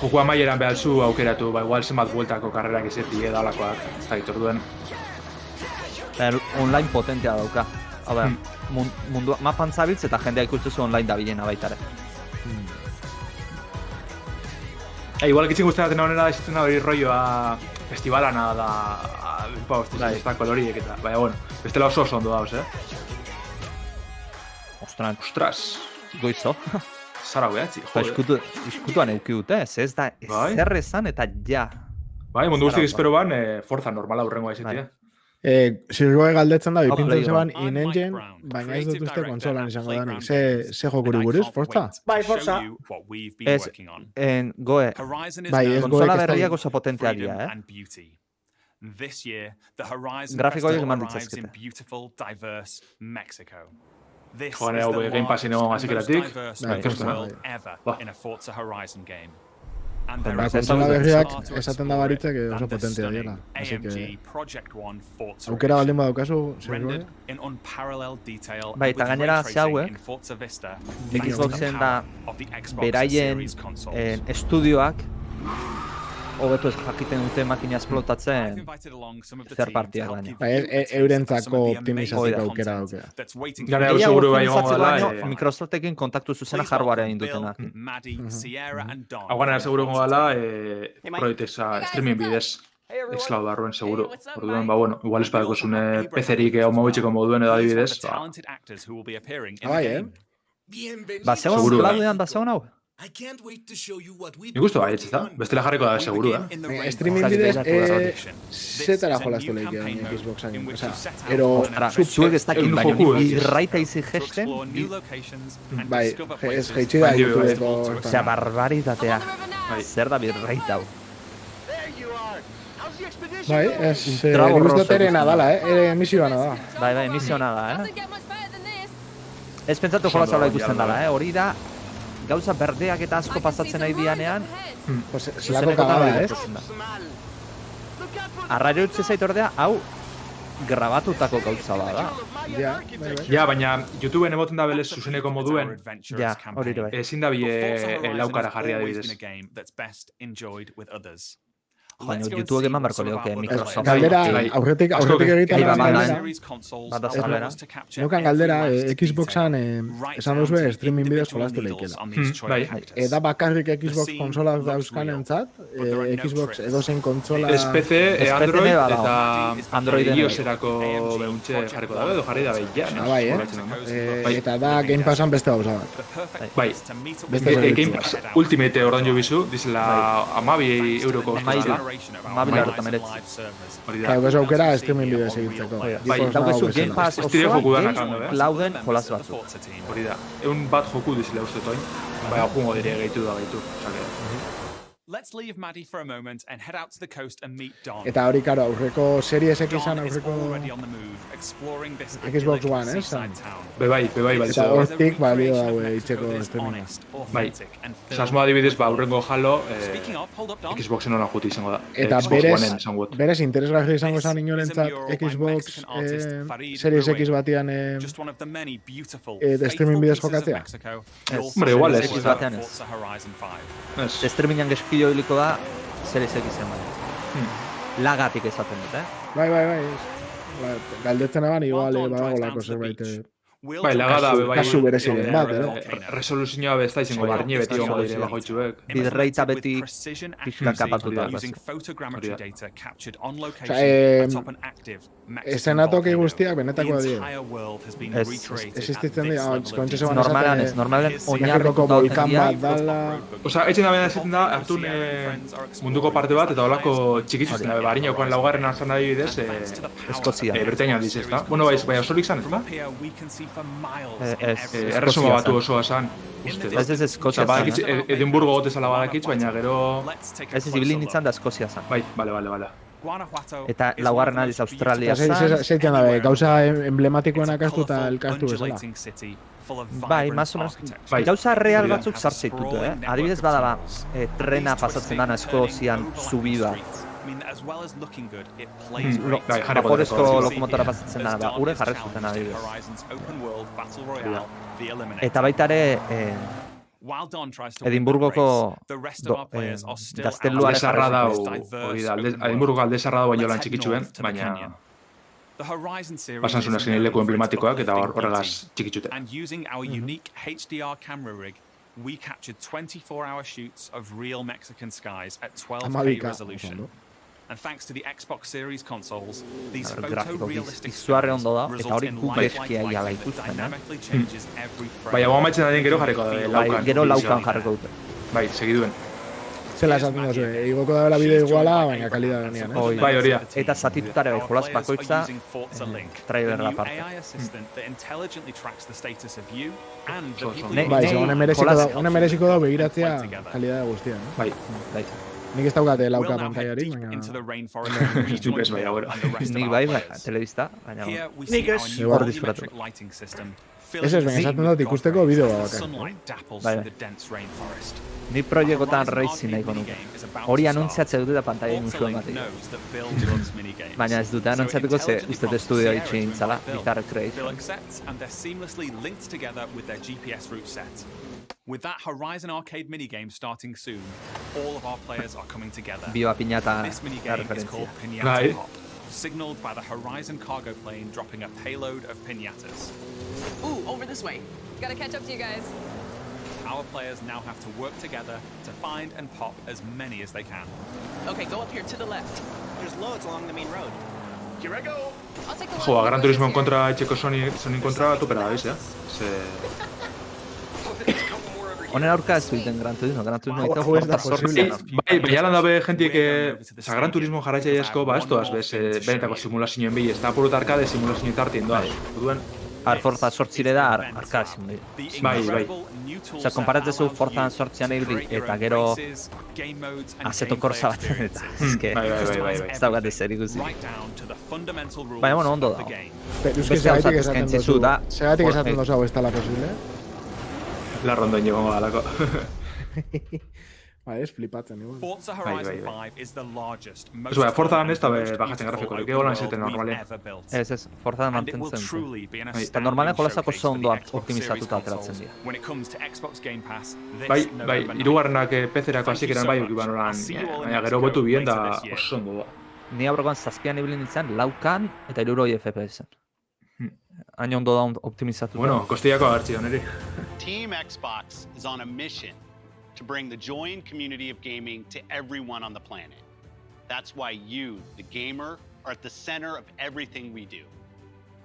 Joko amaieran behalzu aukeratu, igual zenbat bueltako karrerak izeti edalakoak, ez da ditor duen. Online potentea dauka. Hau da, mapan zabiltz eta jendea ikustezu online da bilena baitare. Igual ikitzin guztatzen honera izatzen hori rolloa festivalana da ez da koloriek eta, baina bueno, bestela oso ondo dauz, Ostras. Goizo. Zara behatzi, jode. Iskutuan euki dute, ez da zer esan eta ja. Bai, mundu guztik espero ban, Forza normala urrengoa izatea. Zirgoe galdetzen da, ipintzen zeban in-engine, baina ez dut uste konsolan izango danik. Ze jokuri buruz, Forza? Bai, Forza. Ez, Goe. Bai, ez Goe. Konsola berriak oso potenteak dira, Grafiko horiek eman ditzazkete. Joan hau Game Passin egon azikeratik. Konsola berriak esaten da baritzek oso potentea diela. Así que aukera baldin badaukazu, zerrore? Bai, eta gainera ze hauek, Xboxen da beraien estudioak hobeto ez jakiten dute makina esplotatzen zer partiak baina. Eurentzako optimizatzeko aukera daukera. Gara seguru bai egongo dela. Microsoftekin kontaktu zuzena hardwarea indutenak. Hau gara seguru egongo dela proiektexa streaming bidez. Xcloud barruen seguro. Orduan, bueno, igual espadako zune PC-rik hau mobitxeko moduen edo adibidez. Bai, Bazegoen cloudean bazegoen hau? Nik uste bai, ez da? Bestela jarriko da seguru, Streaming bidez, zetara jolaztu lehikean Xboxan. Ero, zuek ez dakin baino, irraita izi gesten. Bai, ez geitsi da YouTubeko. Osea, barbaritatea. Zer da birraita hau. Bai, nik uste terena dala, emisioana da. Bai, emisioana da, Ez pentsatu jolazala ikusten dala, hori da, gauza berdeak eta asko pasatzen nahi dianean, zelako kagada, Arraio utze zait ordea, hau grabatutako gauza bada. Ja, baina YouTubeen emoten da belez zuzeneko moduen. Ja, hori bai. Ezin da bie laukara jarri adibidez. Baina YouTubek eman barko lehoke Microsoft. Galdera, aurretik egiten galdera. Neukan galdera, Xboxan esan duzu streaming bidez jolaztu lehikela. Eda bakarrik Xbox konsola dauzkan entzat, Xbox edozein konsola... Ez PC, Android eta iOS-erako behuntxe jarriko dabe, edo jarri dabe, ja. Bai, eta da Game Passan beste gauza bat. Bai, Game Pass Ultimate ordan jo bizu, dizela 12 euroko ostela. Mabilar eta meretzi. Gauza aukera streaming bidez egitzeko. Bai, daukezu Game Pass osoan, clouden jolaz batzu. Hori da, egun bat joku dizile uste toin, bai, jungo dire gehitu da gehitu. Let's leave Maddie for a moment and head out to the coast and meet Don. Eta hori, karo, aurreko Series X-an aurreko Xbox One, Bai. Eta hortik balio daue itxeko streaminga. Bai, sasmo adibidez, aurrengo Halo Xboxen honan juti izango da. Eta berez interesgarri izango zan inorentzat Xbox Series X batian streaming bidez jokatzea? Hombre, igual ez. X batean ez. Streamingan geskio hiliko da, Series X-en bai. Lagatik esaten dut, Bai. Galdetzen eban, igual badagolako zerbait. Bai, lagada, bai. Kasu bereziren bat, Resoluzioa besta izango barni beti gongo dire bajoitzuek. Bidreita beti pixka kapatuta. Esenatoki guztiak benetakoa dira. Existitzen dira, kontxe zegoen esaten. Normalen oinarriko bat dala. Osa, etxen da bena esaten da, hartun munduko parte bat, eta holako txikitzuzen da, barina okoan laugarren arzan da dibidez, Eskozia. Bretaña diz ez da. Bueno, baina osorik zan, ez da? Erresuma batu osoa zan. Ez Eskozia zan. Edimburgo gotezala badakitz, baina gero... Ez ibilin nintzen da Eskozia zan. Bai, bale. Eta laugarren adiz Australia zan. Zeitzen dabe, gauza emblematikoenak astu eta elkartu bezala. Bai, más o menos. Gauza real batzuk sartzeitut, Adibidez badaba, trena pasatzen dana Eskozian subida. Vaporezko lokomotora pasatzen dana, ure jarrez zuten adibidez. Eta baita ere, Edimburgoko gazteluaren aldezarra dau, Edimburgoko aldezarra dau baino lan txikitxuen, baina pasan zuen azken leku emblematikoak eta horregaz txikitxute. We captured 24-hour shoots of real Mexican skies at 12K resolution. And thanks to the Xbox Series consoles, these photorealistic dynamically changes every frame. Bai, hau amaitzen adien gero jarriko da, laukan. Gero laukan jarriko dute. Bai, segiduen. Zela esaten duzu, igoko da bela bideo iguala, baina kalidad denean, Bai, hori da. Eta zatitutare bai, jolaz bakoitza, trailerra parte. Bai, honen mereziko da begiratzea kalidad guztia, Bai. Nik ez daukate lauka pantaiari, baina... Nik bai, telebista, baina... Nik ez. Hor disfratu. Ez baina esaten dut ikusteko bideo bakar. Bai. Ni proiektuetan racing nahiko nuke. Hori anuntziatzen dute da pantaia inusuen batik. Baina ez dute anuntziatuko ze uste estudio itxin zala, Guitar Creation. With that Horizon Arcade minigame starting soon, all of our players are coming together. Bio piñata. This minigame is called Piñata Pop, signaled by the Horizon cargo plane dropping a payload of piñatas. Ooh, over this way. Gotta catch up to you guys. Our players now have to work together to find and pop as many as they can. Okay, go up here to the left. There's loads along the main road. Here I go. I'll take the Jo, Gran Turismo en kontra, etxeko Sony kontra, tupera da, bizia. Honen aurka ez duiten Gran Turismo ditu Forza sortzi. Bai, jalan dabe jentik Gran Turismo jarraitza esko, ba, ez doaz, bez, benetako simulazioen bi, ez da apurut arkade simulazioen tartien doaz. Duen... Forza sortzire da arkade simulazio. Bai. Osa, konparatzezu Forza sortzian egin eta gero Assetto Corsa batzen eta. Bai. Ez daugat ez ikusi. Baina, bueno, ondo da. Beste gauzak esaten da. Segatik esaten dozu hau ez dala posible? La ronda llevamos a la Bai, ez flipatzen, igual. Forza Horizon 5 is the largest, most... Ez Forza ez da bajatzen grafiko, eke golan esaten normalia. Ez, Forza mantentzen zen. Eta normalen jolazako oso ondo optimizatuta ateratzen dira. Bai, irugarrenak PC-erako hasik eran bai okiban oran, baina gero botu bien da oso ondo da. Ni aurrekoan zazpian ibilin ditzen, laukan eta 60 FPS-en. Hain ondo da optimizatuta. Bueno, kostiako agartzi honeri. Team Xbox is on a mission to bring the joy and community of gaming to everyone on the planet. That's why you, the gamer, are at the center of everything we do.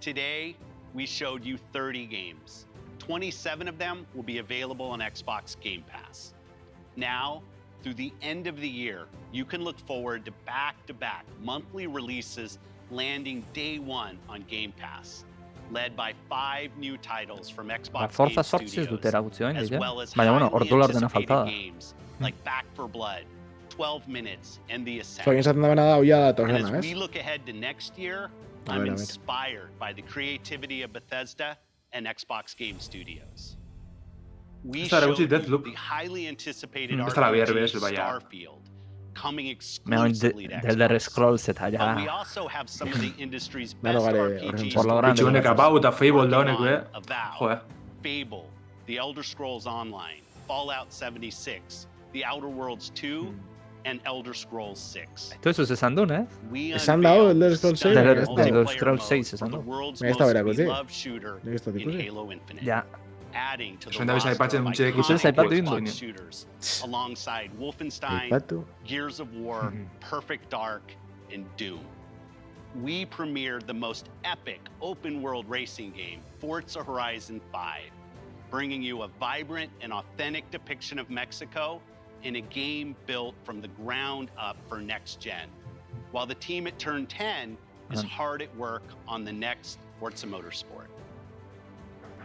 Today, we showed you 30 games. 27 of them will be available on Xbox Game Pass. Now, through the end of the year, you can look forward to back-to-back monthly releases landing day one on Game Pass, led by 5 new titles from Xbox Game Studios, as well as highly anticipated games like Back 4 Blood, 12 Minutes, and The Ascent. And as we look ahead to next year, I'm inspired by the creativity of Bethesda and Xbox Game Studios. We showed you the highly anticipated RPG Starfield, coming exclusively to Xbox. But we also have some of the industry's best RPGs. Fable, The Elder Scrolls Online, Fallout 76, The Outer Worlds 2, and Elder Scrolls 6. Todo eso esan duen, eh? Esan dao, Elder Scrolls 6? Elder Scrolls 6 esan du. Ez da berako, zi? Nik ez da ikusi. Ja. Adding to the roster of iconic shooters, alongside Wolfenstein, Gears of War, Perfect Dark, and Doom. We premiered the most epic open-world racing game, Forza Horizon 5, bringing you a vibrant and authentic depiction of Mexico in a game built from the ground up for next gen. While the team at Turn 10 is hard at work on the next Forza Motorsport.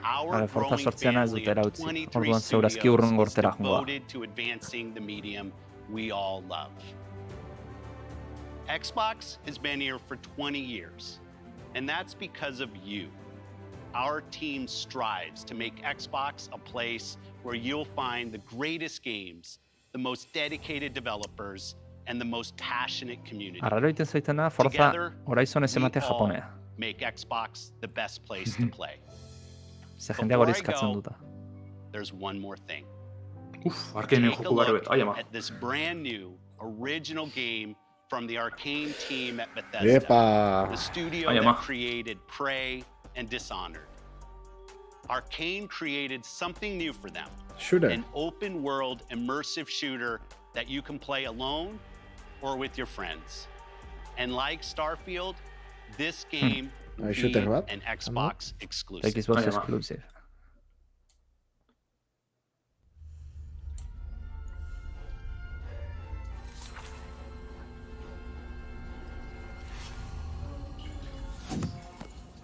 Our growing family of 23 studios is devoted to advancing the medium we all love. Xbox has been here for 20 years, and that's because of you. Our team strives to make Xbox a place where you'll find the greatest games, the most dedicated developers, and the most passionate community. Together, we all make Xbox the best place to play. Before I go, there's one more thing. Take a look at this brand new, original game from the Arcane team at Bethesda, the studio that created Prey and Dishonored. Arcane created something new for them. An open-world, immersive shooter that you can play alone or with your friends. And like Starfield, this game will be an Xbox exclusive. Xbox exclusive.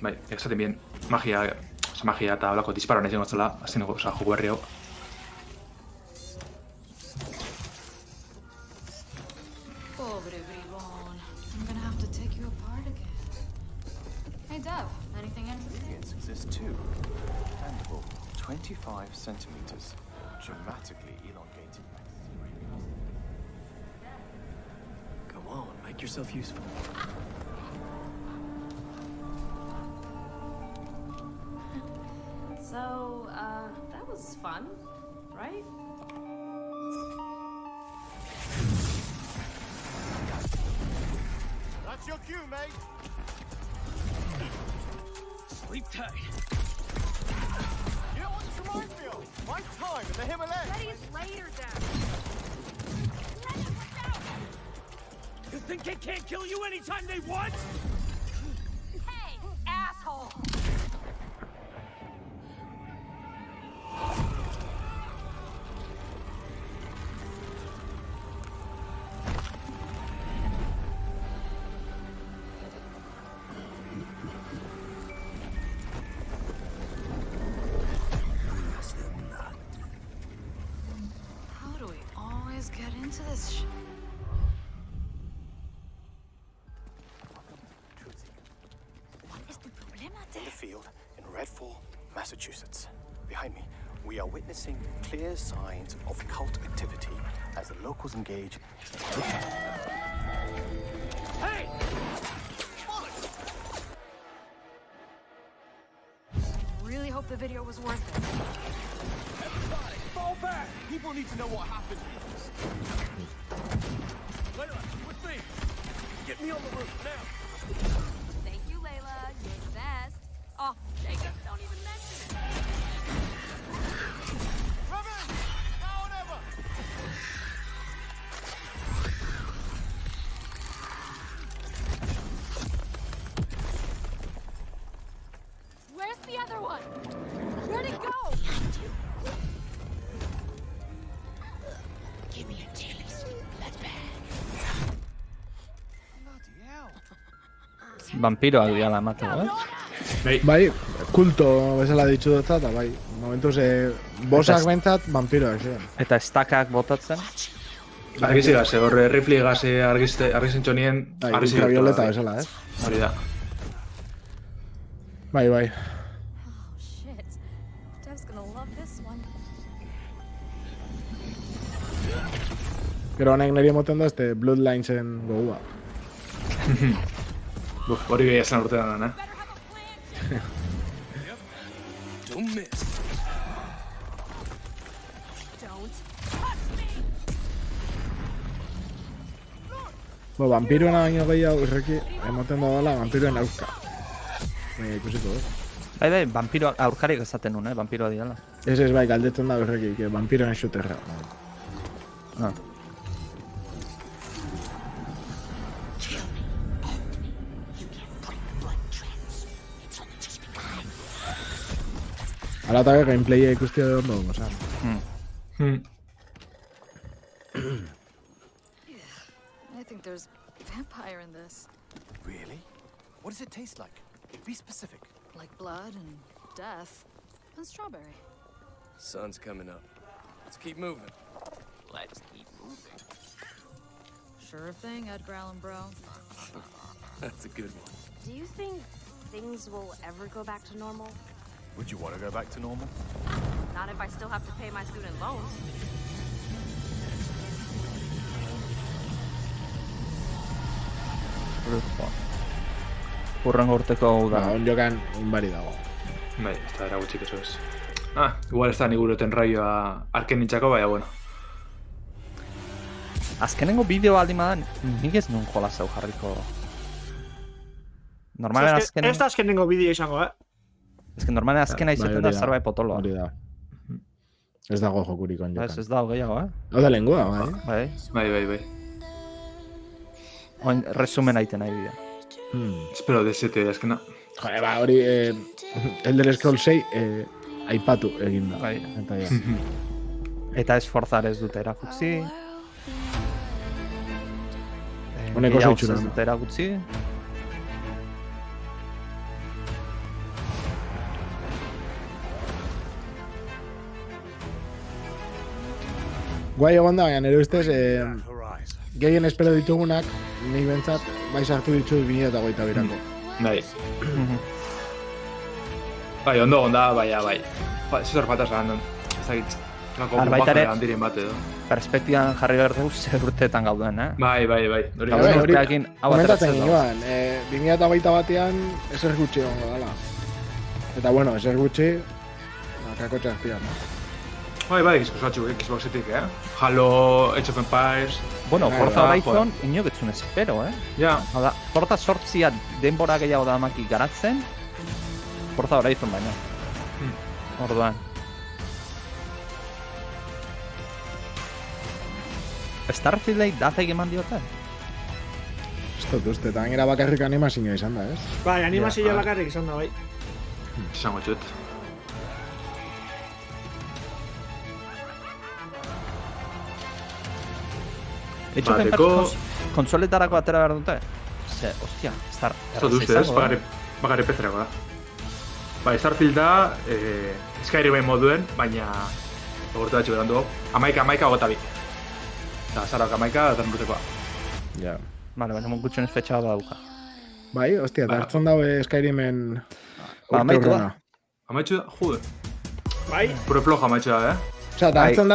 Bai, esaten bien, magia eta holako disparoan ezin gotzela, azien joku berri hau. Hey, Dev, anything interesting? Ingredients exist too. Expandable, 25 centimeters. Dramatically elongated. Go on, make yourself useful. So, that was fun, right? That's your cue, mate. Sleep tight. You know what this reminds me of? My time in the Himalayas. Betty's later, Dad. You think they can't kill you anytime they want? Hey, asshole! How do we always get into this shit? In the field in Redfall, Massachusetts. Behind me, we are witnessing clear signs of cult activity as the locals engage in Hey! Really hope the video was worth it. Everybody, fall back! People need to know what happened. Layla, with me. Get me on the roof now. Thank you, Layla. You're the best. Oh, Jacob, don't even mention it. Come in! Now or never! Where's the other one? Where'd it go? Give me a taste. That's bad. Vampiroak diala emateko, Bai, kulto bezala ditzu dut eta bai, momentuz bosak bentzat vampiroak ziren. Eta estakak botatzen. Argizi gaze, horre rifli gaze argizen txonien. Bai, ultravioleta bezala, Hori da. Bai, bai. Oh, shit. Dev's gonna love this one. Gero honek niri emoten da Bloodlinesen gogua. Hori behia zen urtean, Don't miss. Vampiroena baino gehiago irreki emoten da dela vampiroen aurka. Baina ikusiko, Bai, vampiroak aurkariak esaten nuen, vampiroa diala. Ez bai, galdetzen da irreki, vampiroen shooterra. Ah. Ala eta gameplaya ikustia de ondo, oza. I think there's vampire in this. Really? What does it taste like? Be specific. Like blood and death. And strawberry. Sun's coming up. Let's keep moving. Let's keep moving. Sure thing, Edgar Allan Bro. That's a good one. Do you think things will ever go back to normal? Would you want to go back to normal? Not if I still have to pay my student loans. Urrengo urteko uda. Onjokan inbari dago. Bai, ez da eragutxik eso ez. Igual ez da niguroten raioa arken nintzako, baina bueno. Azkenengo bideo aldi madan, nik ez nuen jola zau jarriko. Normalen azkenengo... Ez da azkenengo bideo izango, Ez que normalen azkena izaten da zerbait potoloa. Hori da. Ez dago jokurik onjokan. Ez dago gehiago, Hau da lengua, bai? Bai. Oin resumen aiten nahi bidea. Espero desete azkena. Joder, hori Elder Scrolls 6 aipatu eginda. Bai. Eta esforzar ez dute erakutzi. Honeko zoitxuna. Ez dute erakutzi. Guai egon da, baina nire ustez gehien espero ditugunak, nik bentsat, bai sartu ditu 2022 birako. Bai. Bai, ondo onda, bai. Zer falta zan, ezagit. Arbaitare, perspektiban jarri behar dugu zer urteetan gauden, eh? Bai. Komentatzen ginoan, 2021 batean ezer gutxi gongo dala. Eta bueno, ezer gutxi, kakotxe azpian, Bai, izkusatxu Xboxetik, Halo, Age of Empires... Bueno, Forza Horizon, inogetzun espero, Ja. Hada, Forza sortzia denbora gehiago da maki garatzen, Forza Horizon baina. Orduan. Starfieldei data eman diote? Ez dut uste, eta gainera bakarrik animazioa izan da, ez? Bai, animazioa bakarrik izan da, bai. Izango txut. Etxo Empires konsoletarako atera behar dute? Ze, ostia, Star... Ez dut uste, ez? Bakarri pezerako da. Bai, Starfield da, Skyrimen moduen, baina... Ogortu da txuberan dugu. 11 gotabi. Eta Zarak 11 eta nurtekoa. Ja. Vale, baina gutxen ez fetxa dauka. Bai, ostia, eta hartzen daue Skyrimen... Amaitu da. Amaitxu da, jude. Bai. Pure floja amaitxu da, Osa, eta hartzen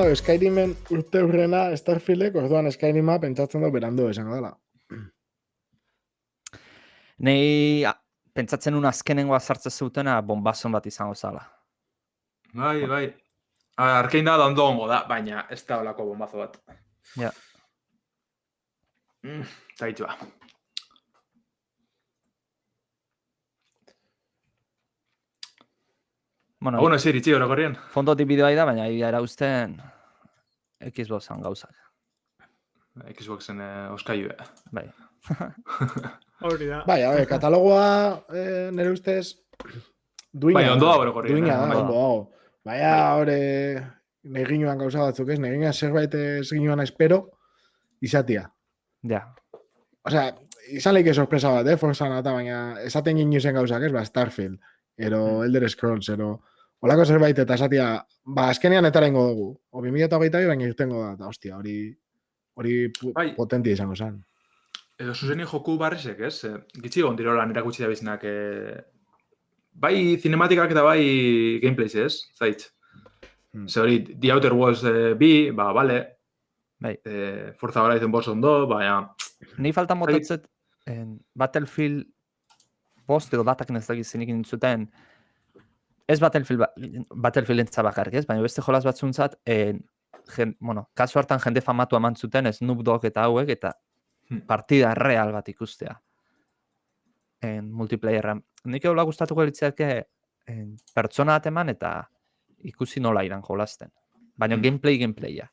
dago Skyrimen urte hurrena Starfieldek, orduan Skyrima pentsatzen dago berandu esango dela. Nei pentsatzen un azkenengoa sartzen zutena bombazon bat izango zala. Bai. Arkein da ondo ongo da, baina ez da olako bombazo bat. Ja. Zaitua. Bueno, ez iritsi orokorrien. Fondotik bideoa da, baina erauzten Xboxan gauzak. Xboxen oskaiue. Bai. Hori da. Bai, katalogoa nire ustez duina. Bai, ondo da orokorrien. Duina da, ondo dago. Baina, hori, neginuan gauza batzuk, ez? Neginuan zerbait eginuan espero, izatia. Ja. Osea, izan leike sorpresa bat, Forzan eta baina esaten ginu zen gauzak, ez? Starfield, ero Elder Scrolls, ero olako zerbait eta esatia, azkenean etarengo dugu. O 2022 baina irtengo da, eta hostia, hori potentia izango zen. Edo zuzeni joku barrizek, ez? Gitzi egon dirolan erakutsi da bizinak, bai cinematikak eta bai gameplays, ez? Zaitz. Ze hori, The Outer Worlds 2, bale. Bai. Forza Horizon bost ondo, baina... Ni faltan motatzet, Battlefield post edo datak nezatik zenik nintzuten, ez Battlefield entza bakarrik, ez? Baina beste jolaz batzuntzat, kasu hartan jende famatu eman zuten, Snoop Dogg eta hauek, eta partida real bat ikustea. Multiplayerra. Nik egola gustatuko elitzeake pertsona bat eman eta ikusi nola iran jolazten. Baina gameplaya.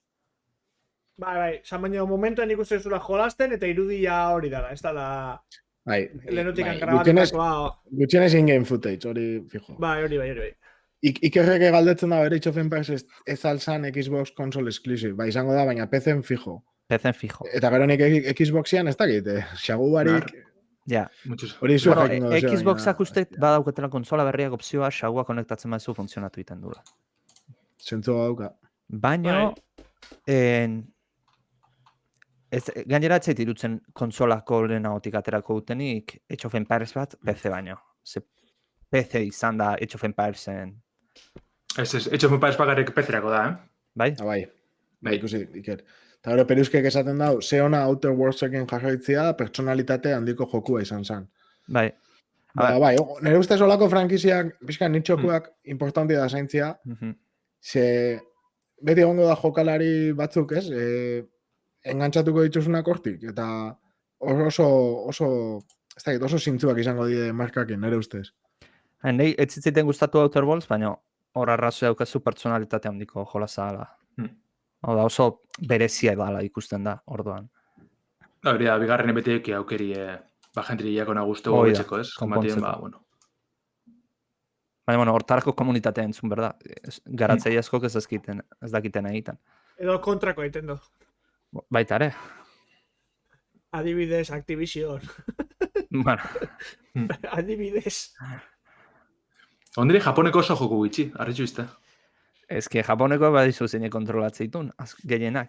Bai, zan baina momentuen ikusten zula jolazten eta irudia hori dara, ez dala... Bai, Lehenotikan grabatetakoa... Gutxienez in-game footage, hori fijo. Bai, hori. Ikerreke galdetzen da Age of Empires ez alzan Xbox console exclusive, bai, izango da, baina PC-en fijo. PC-en fijo. Eta gero nik Xboxian ez dakit, xagu barik... Ja. Hori izu jakin gozo. Xboxak uste badauketela konsola berriak opzioa xagua konektatzen maizu funtzionatu iten dula. Zentzua dauka. Baina, gainera etzait irutzen konsolako lehenagotik aterako dutenik Age of Empires bat PC baino. PC izan da Age of Empiresen. Age of Empires bakarrik PC-erako da, Bai? Bai, ikusi, Iker. Eta gero peruskek esaten dau, ze ona Outer Worldseken jarraitzia personalitate handiko jokua izan zen. Bai. Bai, nire ustez olako frankiziak, pixkan nintxokuak importantia da zaintzia, ze beti egongo da jokalari batzuk, ez? Engantzatuko dituzunak hortik, eta oso zintzuak izango die markakin, nire ustez. Nei, ez zitziten gustatu Outer Worlds, baina hor arrazoi daukazu personalitate handiko jolaza ala. Oda oso berezia edala ikusten da, orduan. Hori da, bigarren betiek aukeri jentri jakona guztu gobetzeko, ez? Kombatien, bueno. Baina, hortarako komunitatea entzun, berda? Garatzei askok ez dakiten egiten. Edo kontrako egiten du. Baita ere. Adibidez, Activision. Bueno. Adibidez. Ondiri, Japoneko oso joku gitxi, arritxu izte. Ez que Japoneko badizu zeine kontrolatzeitun, gehienak.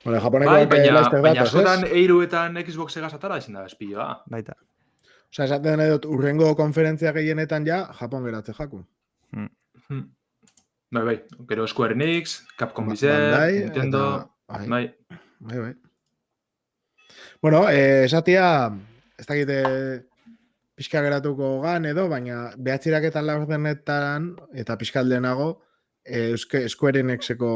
Bueno, Japoneko baina askotan Eiruetan Xbox egazatara ezin da espilloa. Baita. Osa, esaten dut, urrengo konferentzia gehienetan ja, Japon geratze jaku. Bai, gero Square Enix, Capcom Bizer, Nintendo... Bai. Bueno, esatia, ez dakite pixka geratuko gan edo, baina behatziraketan laurdenetan, eta pixka aldenago, Square Enixeko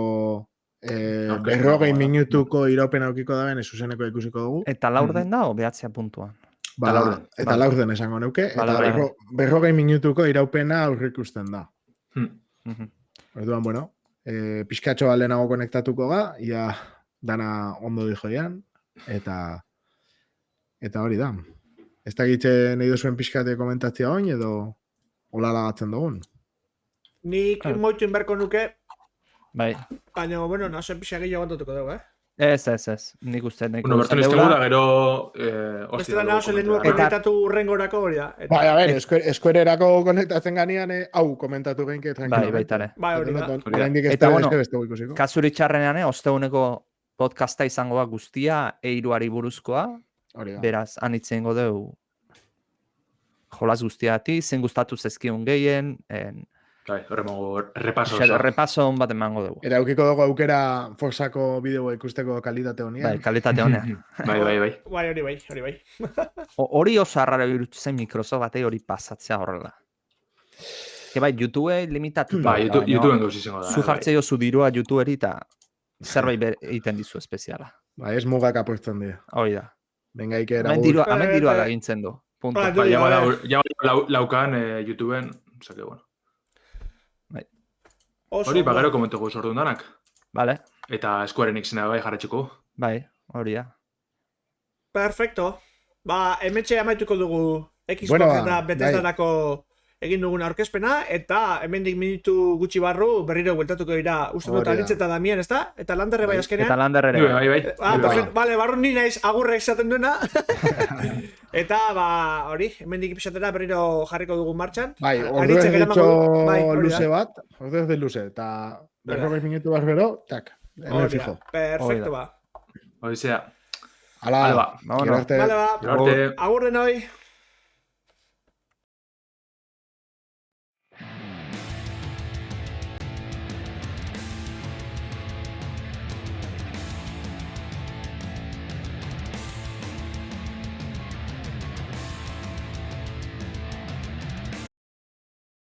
40 minutuko iraupen aukiko daben, zuzeneko ikusiko dugu. Eta laurden da, o behatzea puntuan? Eta laurden esango neuke, eta 40 minutuko iraupena aurrik ikusten da. Orduan, bueno, pixkatxo aldenago konektatuko ga, ia dana ondo dijo dian, eta hori da. Ez da gitxe nahi duzuen pixkate komentatzea oin, edo hola lagatzen dugun. Nik moitu inberko nuke, bai. Baina, bueno, nasen pixka gehiago agontatuko dugu, Ez. Nik uste nahi bueno, bertu nizte gura, gero... Beste da nahozen lehenu konektatu urrengorako hori da. Bai, a ver, eskuererako konektatzen ganean, hau komentatu genke tranquilo. Bai, baitare. Bai, hori da. Eta, bueno, kasuri txarrenean, osteuneko podcasta izango da guztia, eiruari buruzkoa, beraz, anitzen godeu jolaz guztiati, zen gustatu zezkion gehien, repaso hon bat emango dugu. Era eukiko dugu aukera Foxako bideoa ikusteko kalitate honean. Bai, kalitate honean. Bai. Hori oso arraro irutu zen Microsoft batei hori pasatzea horrela. Bai, YouTube limitatu. Bai, YouTubeen gauz izango da. Zu jartzea jo zu dirua YouTuberi eta zerbait egiten dizu espeziala. Bai, ez mugak apuestan dira. Hori da. Venga, ikera. Hemen dirua da gintzen du. Laukan YouTubeen, osake, bueno. Hori, bagero komentu guz orduan danak. Vale. Eta Square Enixena bai jarretxuko. Bai, hori da. Perfecto. Ba, hemetxe amaituko dugu Xbox eta Bethesdarako egin dugun aurkezpena, eta hemendik minutu gutxi barru berriro bueltatuko dira uste dut Aritz eta Damien, ez da? Eta Landerre bai azkenean? Eta Landerre bai. Bale, barru ni naiz agurrek esaten duena. Eta, ba, hori, hemendik ipizatera berriro jarriko dugu martxan. Bai, ordu ez ditxo luze bat, ordu ez dit luze, eta berrogei minutu bat bero, tak, hemen fijo. Perfecto, ba. Hori zea. Hala, Vale, ba. Agurren hoi.